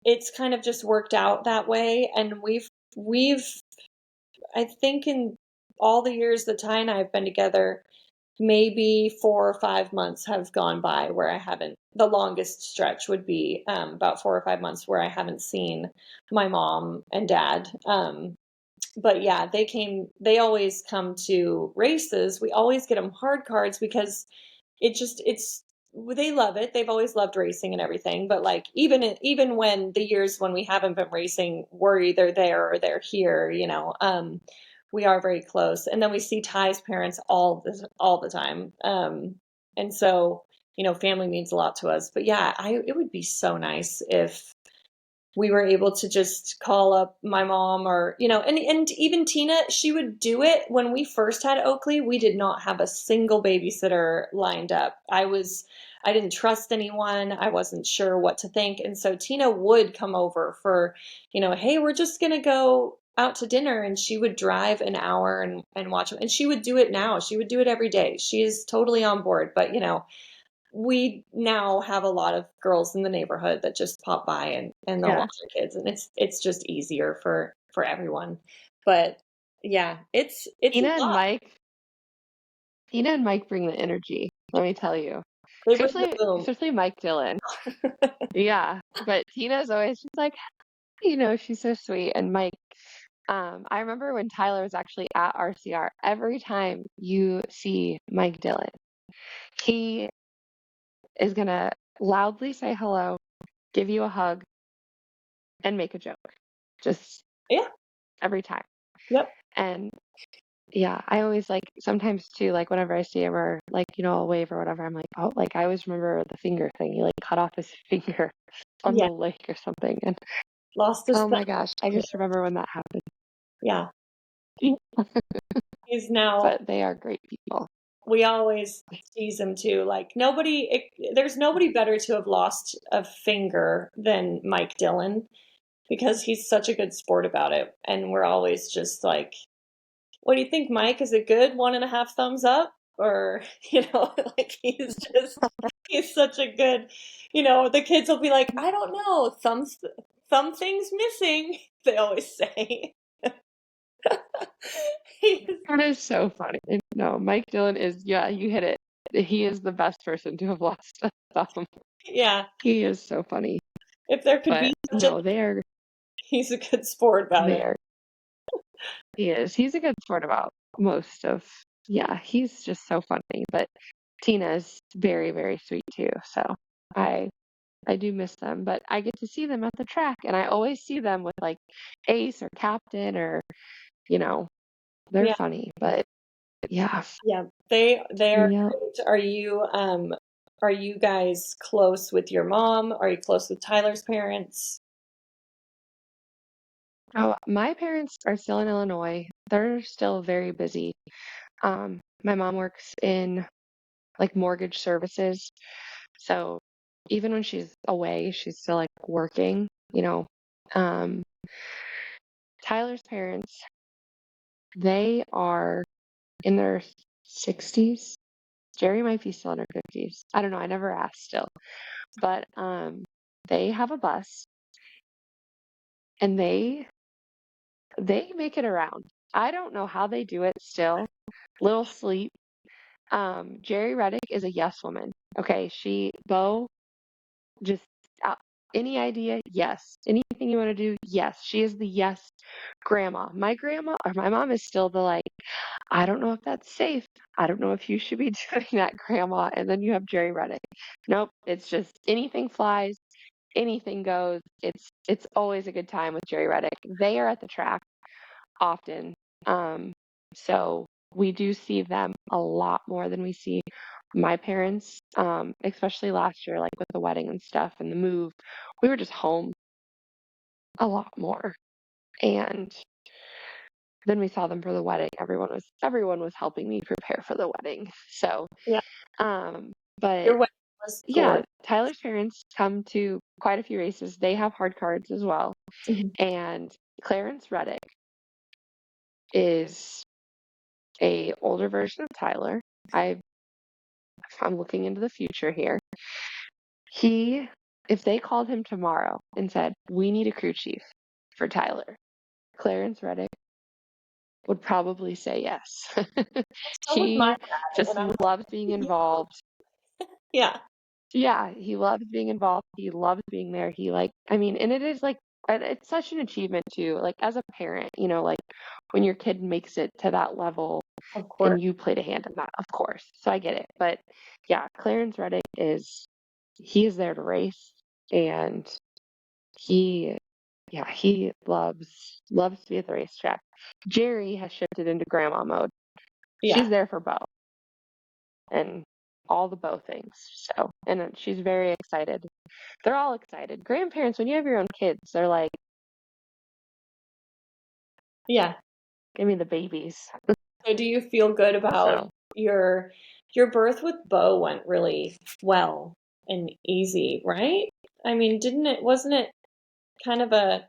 it's kind of just worked out that way, and we've I think in all the years that Ty and I have been together, maybe 4 or 5 months have gone by where I haven't. The longest stretch would be about 4 or 5 months where I haven't seen my mom and dad. But yeah, they always come to races. We always get them hard cards because it's they love it. They've always loved racing and everything. But like even when the years when we haven't been racing, we're either there or they're here, we are very close. And then we see Ty's parents all the time. And so, family means a lot to us. But yeah, it would be so nice if we were able to just call up my mom or and even Tina, she would do it. When we first had Oakley, we did not have a single babysitter lined up. I didn't trust anyone. I wasn't sure what to think, and so Tina would come over for, hey, we're just gonna go out to dinner, and she would drive an hour and watch them, and she would do it now. She would do it every day. She is totally on board. But we now have a lot of girls in the neighborhood that just pop by and they'll yeah. watch their kids, and it's just easier for everyone. But yeah, it's a Tina and lot. Mike Tina and Mike bring the energy, let me tell you. They bring the Especially boom. especially Mike Dillon. Yeah. But Tina's always just like, she's so sweet. And Mike, I remember when Tyler was actually at RCR, every time you see Mike Dillon, he is gonna loudly say hello, give you a hug, and make a joke. Just Yeah. every time. Yep. And yeah, I always like sometimes too, like whenever I see him or like, I'll wave or whatever, I'm like, oh, like I always remember the finger thing. He like cut off his finger on Yeah. the lake or something. And Lost his oh thumb. my gosh, I just remember when that happened. Yeah. He's now But they are great people. we always tease him too. Like there's nobody better to have lost a finger than Mike Dillon because he's such a good sport about it. And we're always just like, what do you think, Mike? Is it good? 1.5 thumbs up? Or, like he's such a good, the kids will be like, I don't know, thumb things missing, they always say. He's, That is so funny. No, Mike Dillon is, yeah, you hit it. He is the best person to have lost a thumb. yeah, He is so funny. if there could But be such a, no, he's a good sport about it. they are, he is. He's a good sport about most of, yeah, he's just so funny. But Tina is very, very sweet too. So I I do miss them, but I get to see them at the track, and I always see them with like Ace or Captain or, you know, they're Yeah. funny, but yeah. Yeah. They're Yeah. great. Are you guys close with your mom? Are you close with Tyler's parents? Oh, my parents are still in Illinois. They're still very busy. My mom works in like mortgage services. So even when she's away, she's still like working. Um, Tyler's parents, they are in their 60s. Jerry might be still in her 50s. I don't know. I never asked still. But they have a bus and they make it around. I don't know how they do it still. Little sleep. Jerry Reddick is a yes woman. Okay, Bo, just uh, any idea? Yes. Anything you want to do? Yes. She is the yes grandma. My grandma or my mom is still the like, I don't know if that's safe. I don't know if you should be doing that, grandma. And then you have Jerry Reddick. Nope, it's just anything flies, anything goes. It's always a good time with Jerry Reddick. They are at the track often. Um, so we do see them a lot more than we see my parents, especially last year, like with the wedding and stuff and the move. We were just home a lot more. And then we saw them for the wedding. Everyone was helping me prepare for the wedding. So, Yeah. but Your wedding was yeah, gorgeous. Tyler's parents come to quite a few races. They have hard cards as well. Mhm. And Clarence Reddick is a older version of Tyler. I I'm looking into the future here. He, if they called him tomorrow and said, "We need a crew chief for Tyler," Clarence Reddick would probably say yes. So was my He dad, just and I'm like, loves being yeah. involved. Yeah. Yeah, he loves being involved. He loves being there. I mean, and it is like, and it's such an achievement too. Like as a parent, like when your kid makes it to that level Of and course. you played a hand in that, of course. So I get it. But yeah, Clarence Reddick he is there to race and he, yeah, he loves to be at the racetrack. Jerry has shifted into grandma mode. She's Yeah. there for Bo and all the Bo things. So, and she's very excited. They're all excited. Grandparents, when you have your own kids, they're like, Yeah. give me the babies. So do you feel good about So, your your birth with Bo went really well and easy, right? I mean, didn't it wasn't it kind of a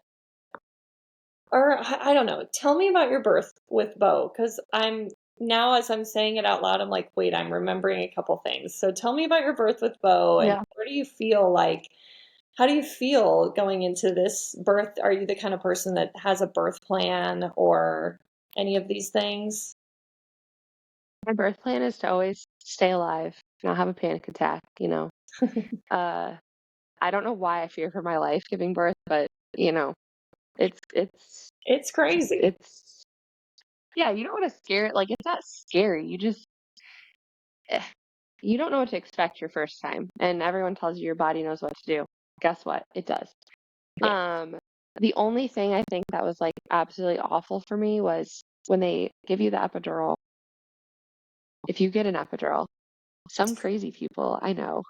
or I don't know. Tell me about your birth with Bo because I'm now as I'm saying it out loud, I'm like, wait, I'm remembering a couple things. So tell me about your birth with Bo and yeah, where do you feel like how do you feel going into this birth? Are you the kind of person that has a birth plan or any of these things? my birth plan is to always stay alive, not have a panic attack. Uh, I don't know why I fear for my life giving birth, but you know, it's it's It's crazy. it's yeah, you don't want to scare it. Like it's not scary. Eh, you don't know what to expect your first time, and everyone tells you your body knows what to do. Guess what? It does. Yeah. Um, the only thing I think that was like absolutely awful for me was when they give you the epidural. If you get an epidural, some crazy people I know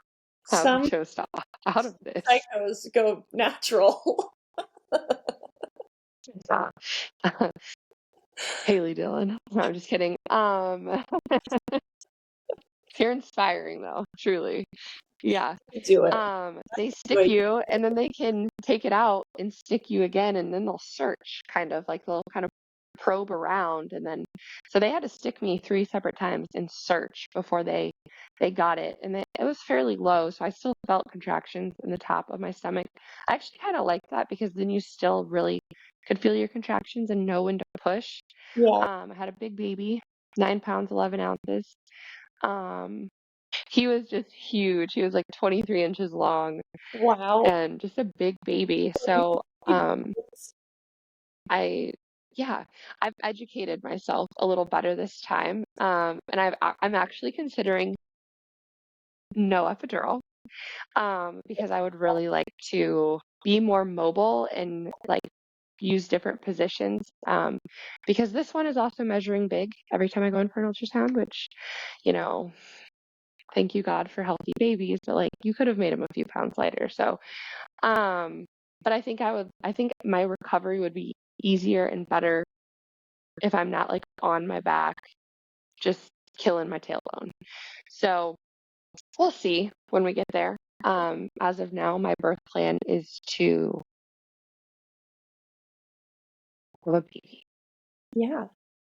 have Some chose to opt out of this. psychos go natural. Uh, Haley Dillon. No, I'm just kidding. You're inspiring though, truly. Yeah. Do it. They Do stick it. you and then they can take it out and stick you again and then they'll search kind of like they'll kind of probe around and then so they had to stick me 3 separate times and search before they got it and it was fairly low so I still felt contractions in the top of my stomach. I actually kind of liked that because then you still really could feel your contractions and know when to push. Yeah. I had a big baby, 9 pounds 11 ounces. um he was just huge. He was like 23 inches long Wow. and just a big baby. So, I, yeah, I've educated myself a little better this time. And I'm actually considering no epidural, because I would really like to be more mobile and like use different positions. Because this one is also measuring big every time I go in for an ultrasound, which, you know, thank you God for healthy babies, but like you could have made him a few pounds lighter. So, but I think my recovery would be easier and better if I'm not like on my back, just killing my tailbone. So we'll see when we get there. As of now, my birth plan is to have a baby. Yeah,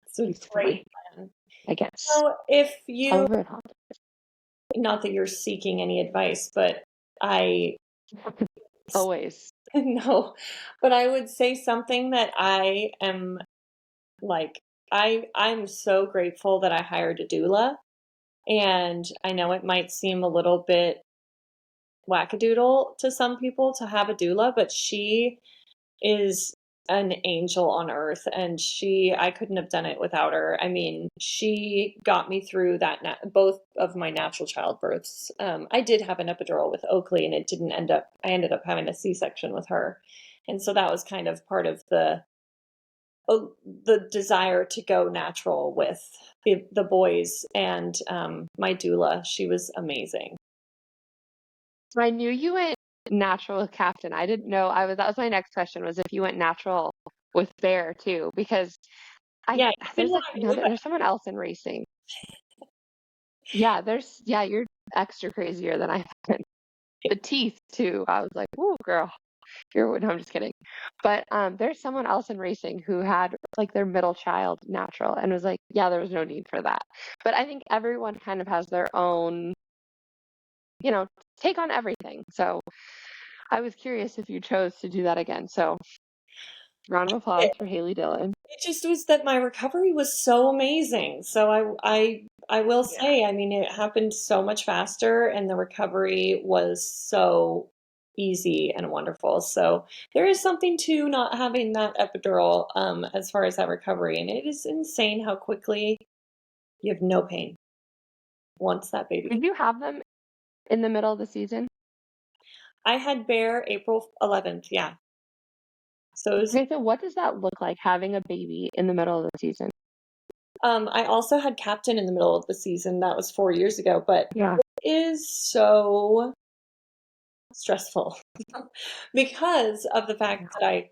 it's a Recently, great plan. I guess. So if you, However, it happens. not that you're seeking any advice, but I Always. no, but I would say something that I am like, I'm so grateful that I hired a doula. And I know it might seem a little bit wackadoodle to some people to have a doula, but she is an angel on earth, and I couldn't have done it without her. I mean, she got me through both of my natural childbirths. I did have an epidural with Oakley, and I ended up having a C-section with her. And so that was kind of part of the desire to go natural with the boys, and my doula, she was amazing. I knew you went natural with Captain. I didn't know that was my next question was if you went natural with Bear too, because Yeah, you didn't want to move it. there's someone else in racing. Yeah, you're extra crazier than I thought. The teeth too. I was like, "Ooh, girl, no, I'm just kidding." But there's someone else in racing who had like their middle child natural and was like, "Yeah, there was no need for that." But I think everyone kind of has their own, take on everything. So I was curious if you chose to do that again. So round of applause for Haley Dillon. It just was that my recovery was so amazing. So I will Yeah. say, I mean, it happened so much faster, and the recovery was so easy and wonderful. So there is something to not having that epidural, as far as that recovery. And it is insane how quickly you have no pain once that baby. Did you have them in the middle of the season? I had Bear April 11th. Yeah. So it was, Okay, so what does that look like having a baby in the middle of the season? I also had Captain in the middle of the season. That was 4 years ago, but Yeah. it is so stressful because of the fact that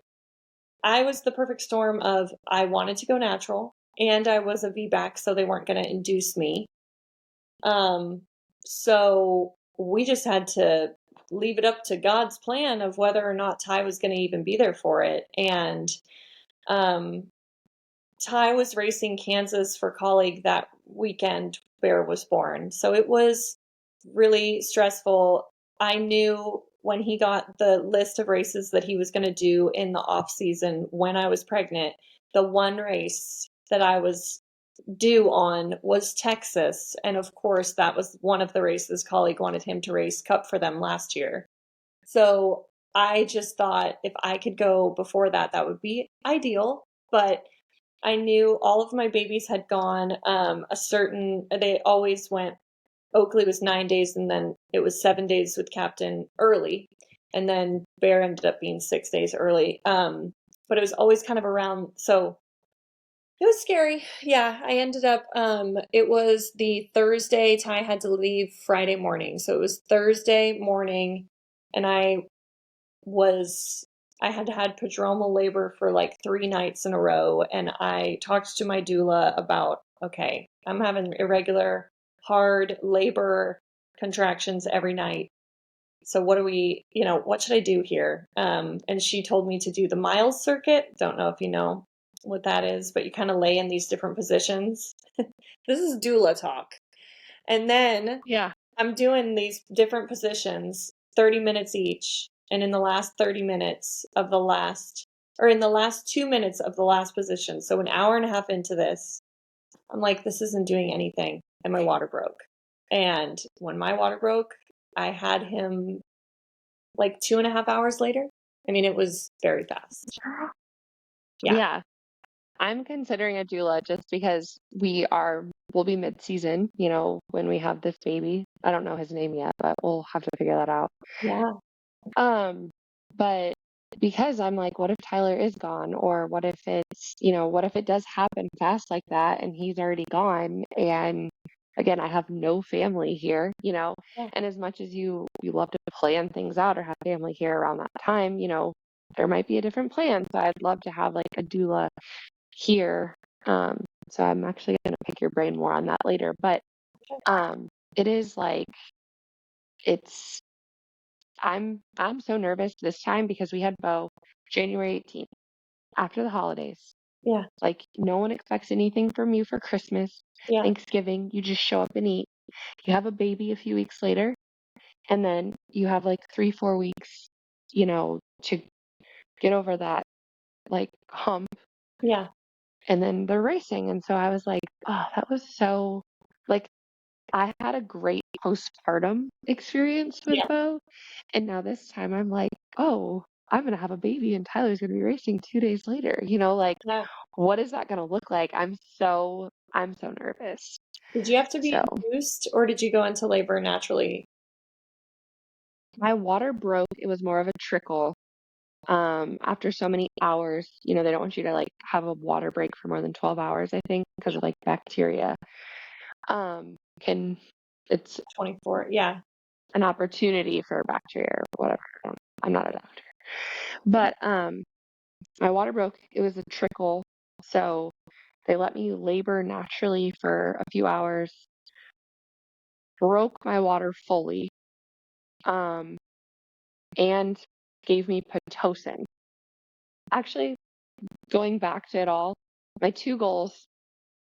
I was the perfect storm of I wanted to go natural, and I was a VBAC, so they weren't going to induce me. Um, so we just had to leave it up to God's plan of whether or not Ty was going to even be there for it. And um, Ty was racing Kansas for colleague that weekend Bear was born. So it was really stressful. I knew when he got the list of races that he was going to do in the off season when I was pregnant, the one race that I was due on was Texas. And of course, that was one of the races colleague wanted him to race Cup for them last year. So I just thought if I could go before that, that would be ideal. But I knew all of my babies had gone they always went, Oakley was 9 days, and then it was 7 days with Captain early. And then Bear ended up being 6 days early. But it was always kind of around, so it was scary. Yeah, I ended up, it was the Thursday, Ty had to leave Friday morning. So it was Thursday morning, and was, I had had prodromal labor for like 3 nights in a row. And I talked to my doula about, okay, I'm having irregular, hard labor contractions every night. So what should I do here? And she told me to do the miles circuit. Don't know if you know what that is, but you kind of lay in these different positions. This is doula talk. And then Yeah. I'm doing these different positions, 30 minutes each. And in the last 30 minutes of the last, or in the last 2 minutes of the last position, so an hour and a half into this, I'm like, this isn't doing anything. And my water broke. And when my water broke, I had him like 2.5 hours later. I mean, it was very fast. Yeah. Yeah. I'm considering a doula just because we are we'll be mid-season, when we have this baby. I don't know his name yet, but we'll have to figure that out. Yeah. But because I'm like, what if Tyler is gone? Or what if what if it does happen fast like that and he's already gone? And again, I have no family here, Yeah. and as much as you love to plan things out or have family here around that time, there might be a different plan. So I'd love to have like a doula here. So I'm actually going to pick your brain more on that later. But it is like, it's I'm so nervous this time because we had Bo January 18th after the holidays. Yeah. Like no one expects anything from you for Christmas, Yeah. Thanksgiving. You just show up and eat. You have a baby a few weeks later, and then you have like 3-4 weeks, to get over that like hump, Yeah. and then they're racing. And so I was like, oh, that was so like I had a great postpartum experience with Yeah. Bo. And now this time I'm like, oh, I'm going to have a baby and Tyler's going to be racing 2 days later. Like, Yeah. what is that going to look like? I'm so nervous. Did you have to be So induced or did you go into labor naturally? my water broke. It was more of a trickle. After so many hours, they don't want you to like have a water break for more than 12 hours, I think, because of like bacteria. Can It's 24. Yeah. an opportunity for bacteria or whatever. I'm not a doctor. But my water broke. It was a trickle. So they let me labor naturally for a few hours, broke my water fully, um, and gave me Pitocin. Actually, going back to it all, my two goals: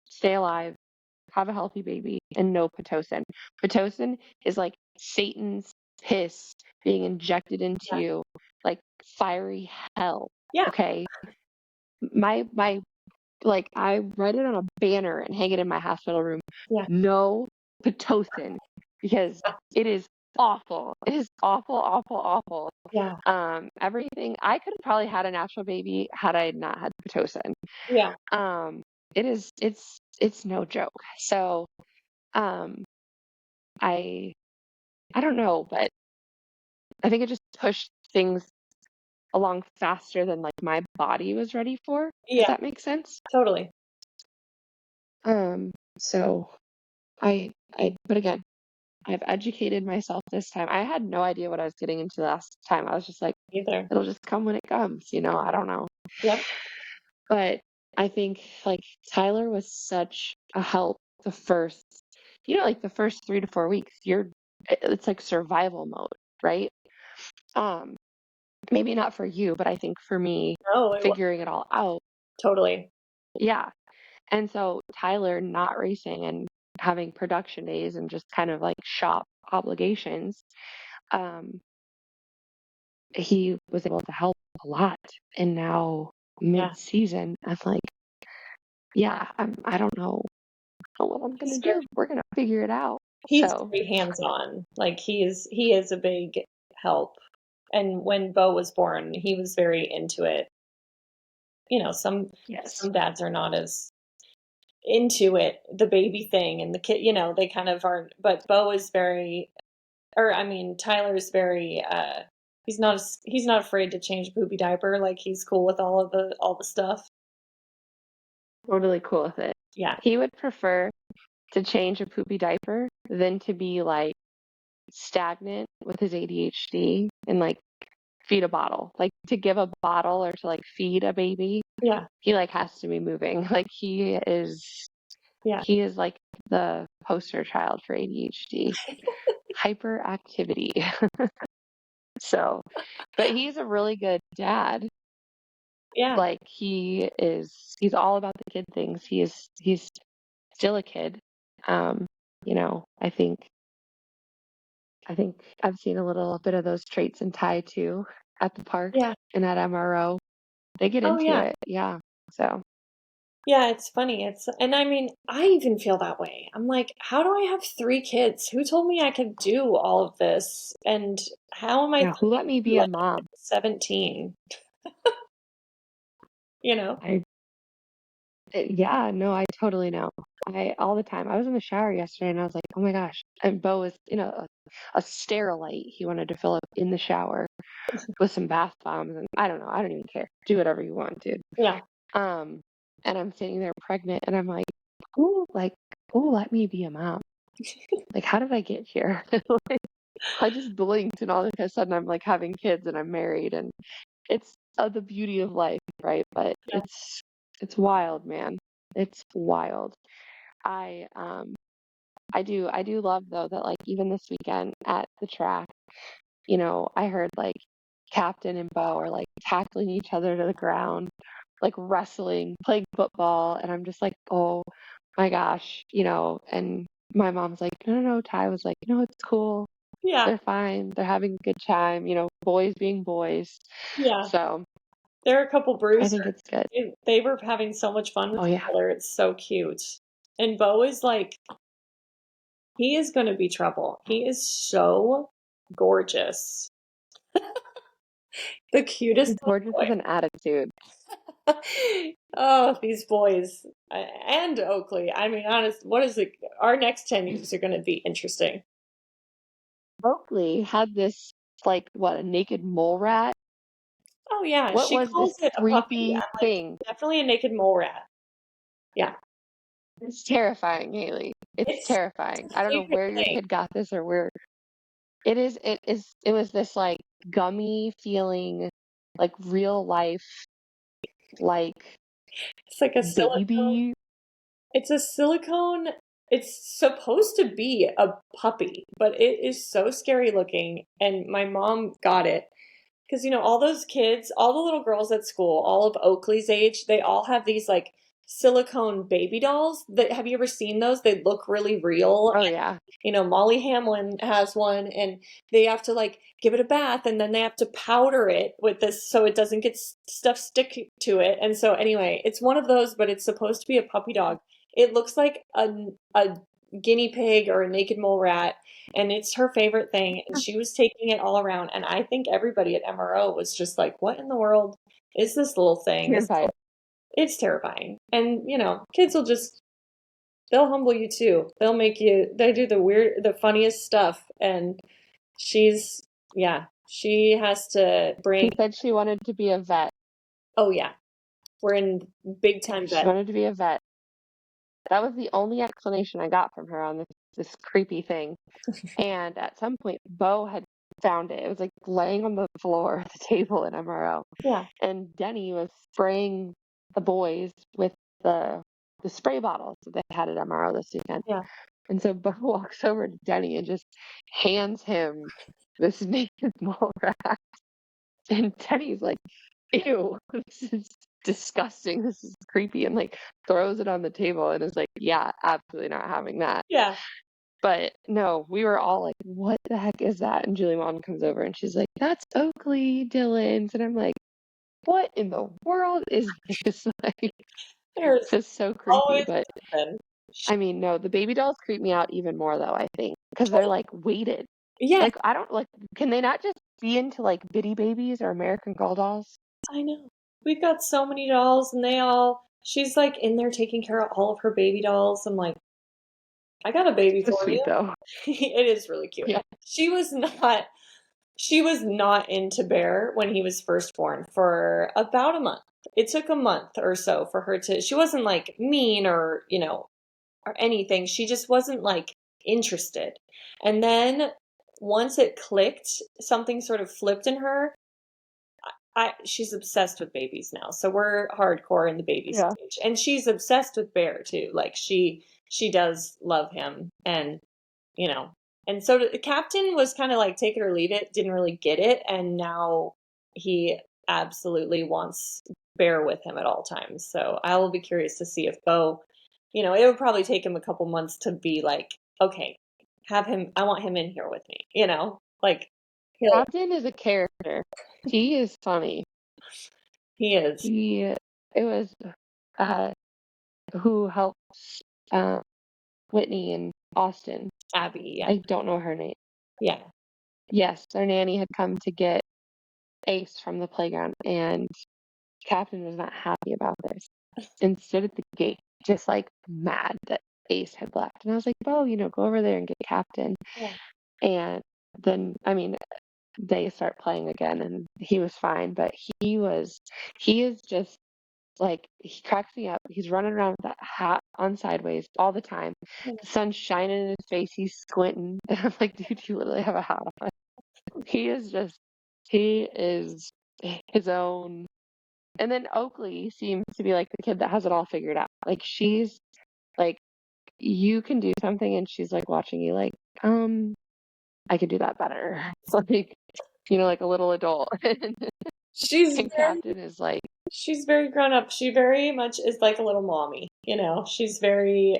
stay alive, have a healthy baby, and no Pitocin. Pitocin is like Satan's piss being injected into Yeah. you, like fiery hell. Yeah. Okay. My like I write it on a banner and hang it in my hospital room. Yeah. No Pitocin, because it is awful. It is awful, awful, awful. Yeah. Everything I could have probably had a natural baby had I not had Pitocin. Yeah. Um, it's no joke. So, um, I I don't know, but I think it just pushed things along faster than like my body was ready for, if Yeah. that makes sense. Totally. So but again, I've educated myself this time. I had no idea what I was getting into last time. I was just like, Either. it'll just come when it comes, I don't know. Yep. But I think like Tyler was such a help the first, like the first 3 to 4 weeks, it's like survival mode, right? Um, Maybe not for you, but I think for me, No, it was figuring it all out. totally. Yeah. And so Tyler not racing and having production days and just kind of like shop obligations, um, he was able to help a lot. And now Yeah. mid-season, I'm like, yeah, I don't know what I'm He's gonna very, do. We're gonna figure it out. he's So very hands-on. Like he is a big help. And when Bo was born, he was very into it. yes, Some dads are not as into it, the baby thing and the kid, they kind of aren't, but Bo is very, or I mean, Tyler's very, he's not afraid to change a poopy diaper. Like he's cool with all the stuff. totally cool with it. Yeah. He would prefer to change a poopy diaper than to be like stagnant with his ADHD and like feed a bottle. Like to give a bottle or to like feed a baby, Yeah. he like has to be moving. Like Yeah. he is like the poster child for ADHD. Hyperactivity. So, but he's a really good dad. Yeah. Like he's all about the kid things. He's still a kid. Um, I think I've seen a little bit of those traits in Ty too at the park Yeah. and at MRO. They get Oh into yeah. it. Yeah. So, Yeah, it's funny. And I mean, I even feel that way. I'm like, how do I have three kids? Who told me I could do all of this? And how am I yeah, who thinking let me be a like mom? 17? You know? I Yeah, no, I totally know. I all the time. I was in the shower yesterday and I was like, oh my gosh. And Bo was, a Sterilite. He wanted to fill up in the shower with some bath bombs and I don't know. I don't even care. Do whatever you want, dude. Yeah. Um, and I'm sitting there pregnant and I'm like, oh, let me be a mom. Like, how did I get here? Like, I just blinked and all of a sudden I'm like having kids and I'm married and it's the beauty of life, right? But Yeah. it's wild, man. It's wild. I um I do love though that like even this weekend at the track, I heard like Captain and Bo are like tackling each other to the ground, like wrestling, playing football, and I'm just like, oh my gosh, and my mom's like, no, no, no. Ty was like, it's cool. Yeah. They're fine. They're having a good time, boys being boys. Yeah. So There are a couple I bruisers. think it's good. They were having so much fun Oh with each yeah. other. It's so cute. And Bo is like, he is going to be trouble. He is so gorgeous. The cutest He's gorgeous little with an attitude. boy. Oh, these boys. And Oakley. I mean, honest, what is it? Our next 10 years are going to be interesting. Oakley had this like what, a naked mole rat? Oh, yeah. What She was this calls it a puppy. creepy I'm like, thing? definitely a naked mole rat. Yeah. It's terrifying, Haley. It's It's terrifying. the I don't know favorite where your thing. kid got this or where it was this like gummy feeling, like real life, like It's like a silicone. baby. It's a silicone. It's supposed to be a puppy, but it is so scary looking. And my mom got it because, all those kids, all the little girls at school, all of Oakley's age, they all have these like silicone baby dolls that have you ever seen those? They look really real. Oh yeah. Molly Hamlin has one and they have to like give it a bath and then they have to powder it with this so it doesn't get stuff stick to it. And so anyway, it's one of those, but it's supposed to be a puppy dog. It looks like a guinea pig or a naked mole rat and it's her favorite thing and she was taking it all around and I think everybody at MRO was just like, what in the world is this little thing? Terrified. It's terrifying. And kids will just they'll humble you too. They do the funniest stuff. And she's, yeah, she has to She bring, said she wanted to be a vet. oh yeah, we're in big time She vet. wanted to be a vet. That was the only explanation I got from her on this creepy thing. And at some point, Bo had found it. It was like laying on the floor of the table at MRO. Yeah, And Denny was spraying the boys with the spray bottles that they had at MRO this weekend. yeah, And so Bo walks over to Denny and just hands him this naked mole rat. And Denny's like, ew, this is disgusting. This is creepy. And like throws it on the table and is like, yeah, absolutely not having that. yeah, But no, we were all like, what the heck is that? And Julie Mom comes over and she's like, that's Oakley Dylan's. And I'm like, what in the world is this? Like, there's just so creepy. always But something. I mean, no, the baby dolls creep me out even more though, I think, because they're like weighted. Yeah, Like, I don't like, can they not just be into like bitty babies or American Girl dolls? I know. We've got so many dolls and she's like in there taking care of all of her baby dolls. I'm like, I got a baby So for sweet you. though. It is really cute. Yeah. She was not She was not into Bear when he was first born for about a month. It took a month or so for her she wasn't like mean or anything. She just wasn't like interested. And then once it clicked, something sort of flipped in her. She's obsessed with babies now. So we're hardcore in the baby Yeah. stage. And she's obsessed with Bear too. Like she does love him and you know. And so the captain was kind of like take it or leave it, didn't really get it, and now he absolutely wants Bear with him at all times. So I will be curious to see if Bo, it would probably take him a couple months to be like, okay, have him. I want him in here with me. Like he'll Captain is a character. He is funny. he is It was uh, who helps uh, Whitney and Austin. Abby. Yeah, I don't know her name. yeah, Yes, their nanny had come to get Ace from the playground, and Captain was not happy about this. and stood at the gate, just like mad that Ace had left. And I was like, "Oh, go over there and get Captain." Yeah. And then, I mean, they start playing again, and he was fine, but he is just like, he cracks me up. He's running around with that hat on sideways all the time. The sun's shining in his face. He's squinting. And I'm like, dude, you literally have a hat on. He is his own. And then Oakley seems to be like the kid that has it all figured out. Like, she's like, you can do something, and she's like watching you, like, I could do that better. It's like, like a little adult. She's And very Captain is like, she's very grown up. She very much is like a little mommy, She's very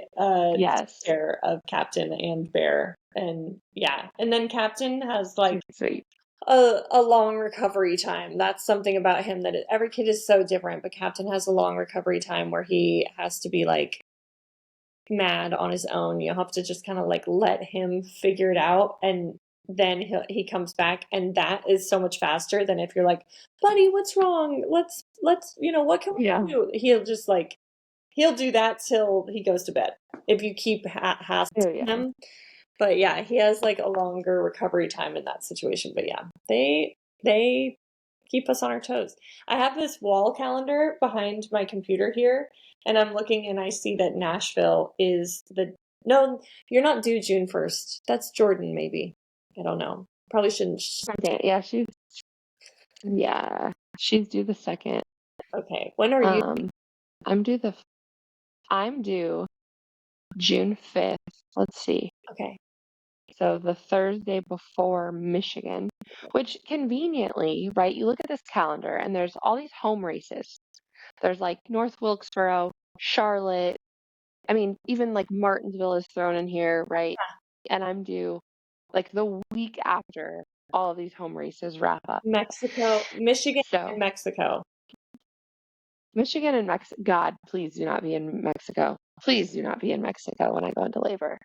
yes, care of Captain and Bear. And yeah. And then Captain has like she's sweet. a long recovery time. That's something about him that every kid is so different, but Captain has a long recovery time where he has to be like mad on his own. You have to just kind of like let him figure it out, and then he comes back, and that is so much faster than if you're like, buddy, what's wrong? Let's what can Yeah. we do? He'll just like he'll do that till he goes to bed if you keep Oh, hassling yeah. him. But yeah, he has like a longer recovery time in that situation. But yeah, they keep us on our toes. I have this wall calendar behind my computer here, and I'm looking and I see that Nashville is the no, you're not due June 1st. That's Jordan, maybe. I don't know. Probably shouldn't. Second. Yeah, she's due the second. Okay, when are you? Um, I'm due I'm due June 5th. Let's see. Okay, So the Thursday before Michigan, which conveniently, right? You look at this calendar and there's all these home races. There's like North Wilkesboro, Charlotte. I mean, even like Martinsville is thrown in here, right? And I'm due like the week after all of these home races wrap up. Mexico, Michigan, and So Mexico. Michigan and Mexico, God, please do not be in Mexico. Please do not be in Mexico when I go into labor.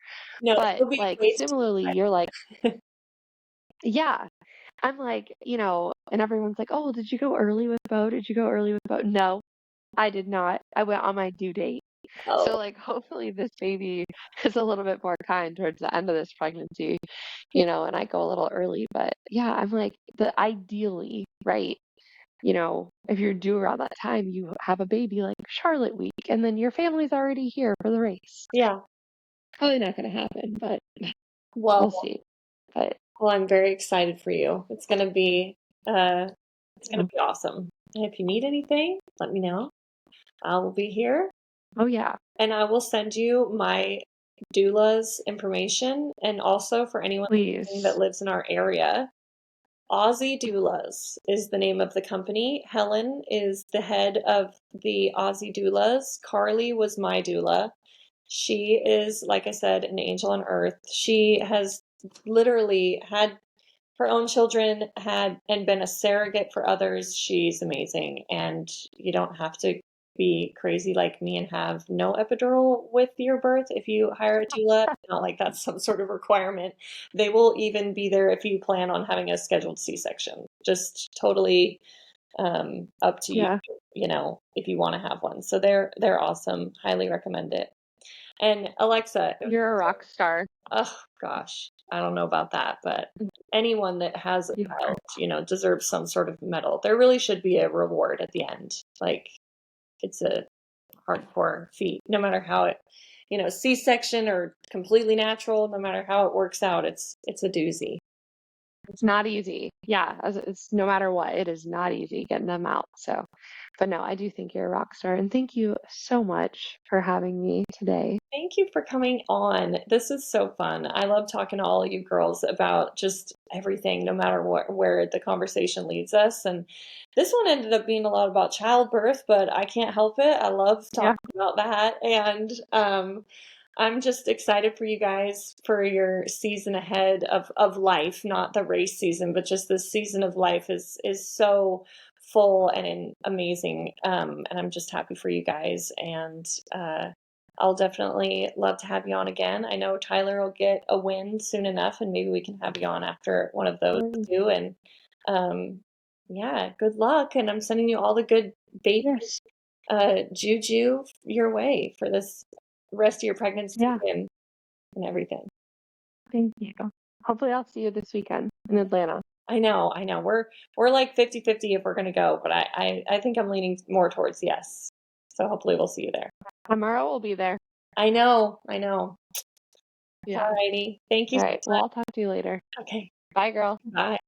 No, But you'll be like, wasted. similarly, you're like, yeah, I'm like, and everyone's like, oh, did you go early with Bo? Did you go early with Bo? No, I did not. I went on my due date. So, Oh, like, hopefully this baby is a little bit more kind towards the end of this pregnancy, and I go a little early. But yeah, I'm like, ideally, right? If you're due around that time, you have a baby like Charlotte week, and then your family's already here for the race. yeah. Probably not going to happen, but we'll Well, see. But Well, I'm very excited for you. Uh it's gonna yeah. be awesome. And if you need anything, let me know. I will be here, Oh yeah, and I will send you my doula's information, and also for anyone listening that please. lives in our area, Aussie Doulas is the name of the company. Helen is the head of the Aussie Doulas. Carly was my doula. She is, like I said, an angel on earth. She has literally had her own children, had and been a surrogate for others. She's amazing. And you don't have to be crazy like me and have no epidural with your birth if you hire a doula. Not like that's some sort of requirement. They will even be there if you plan on having a scheduled C-section. Just totally up to you, Yeah, if you want to have one. So they're awesome. Highly recommend it. And Alexa, you're a rock star. oh gosh, I don't know about that, but anyone that has a You are. child, deserves some sort of medal. There really should be a reward at the end. Like it's a hardcore feat, no matter how it, C-section or completely natural, no matter how it works out, it's a doozy. It's not easy. Yeah, it's no matter what, it is not easy getting them out. So, but no, I do think you're a rock star, and thank you so much for having me today. Thank you for coming on. This is so fun. I love talking to all of you girls about just everything, no matter where the conversation leads us. And this one ended up being a lot about childbirth, but I can't help it. I love Yeah, talking about that. And I'm just excited for you guys for your season ahead of life, not the race season, but just this season of life is so full and amazing. And I'm just happy for you guys. And I'll definitely love to have you on again. I know Tyler will get a win soon enough, and maybe we can have you on after one of those too. And um, yeah, good luck. And I'm sending you all the good baby yes. juju your way for this rest of your pregnancy Yeah, and everything. thank you. Hopefully I'll see you this weekend in Atlanta. I know. We're like 50-50 if we're gonna go, but I think I'm leaning more towards yes. So hopefully we'll see you there. Tomorrow we'll be there. I know. All Yeah. righty. Thank you All so right. Well, I'll talk to you later. much. Okay. Bye, girl. Bye.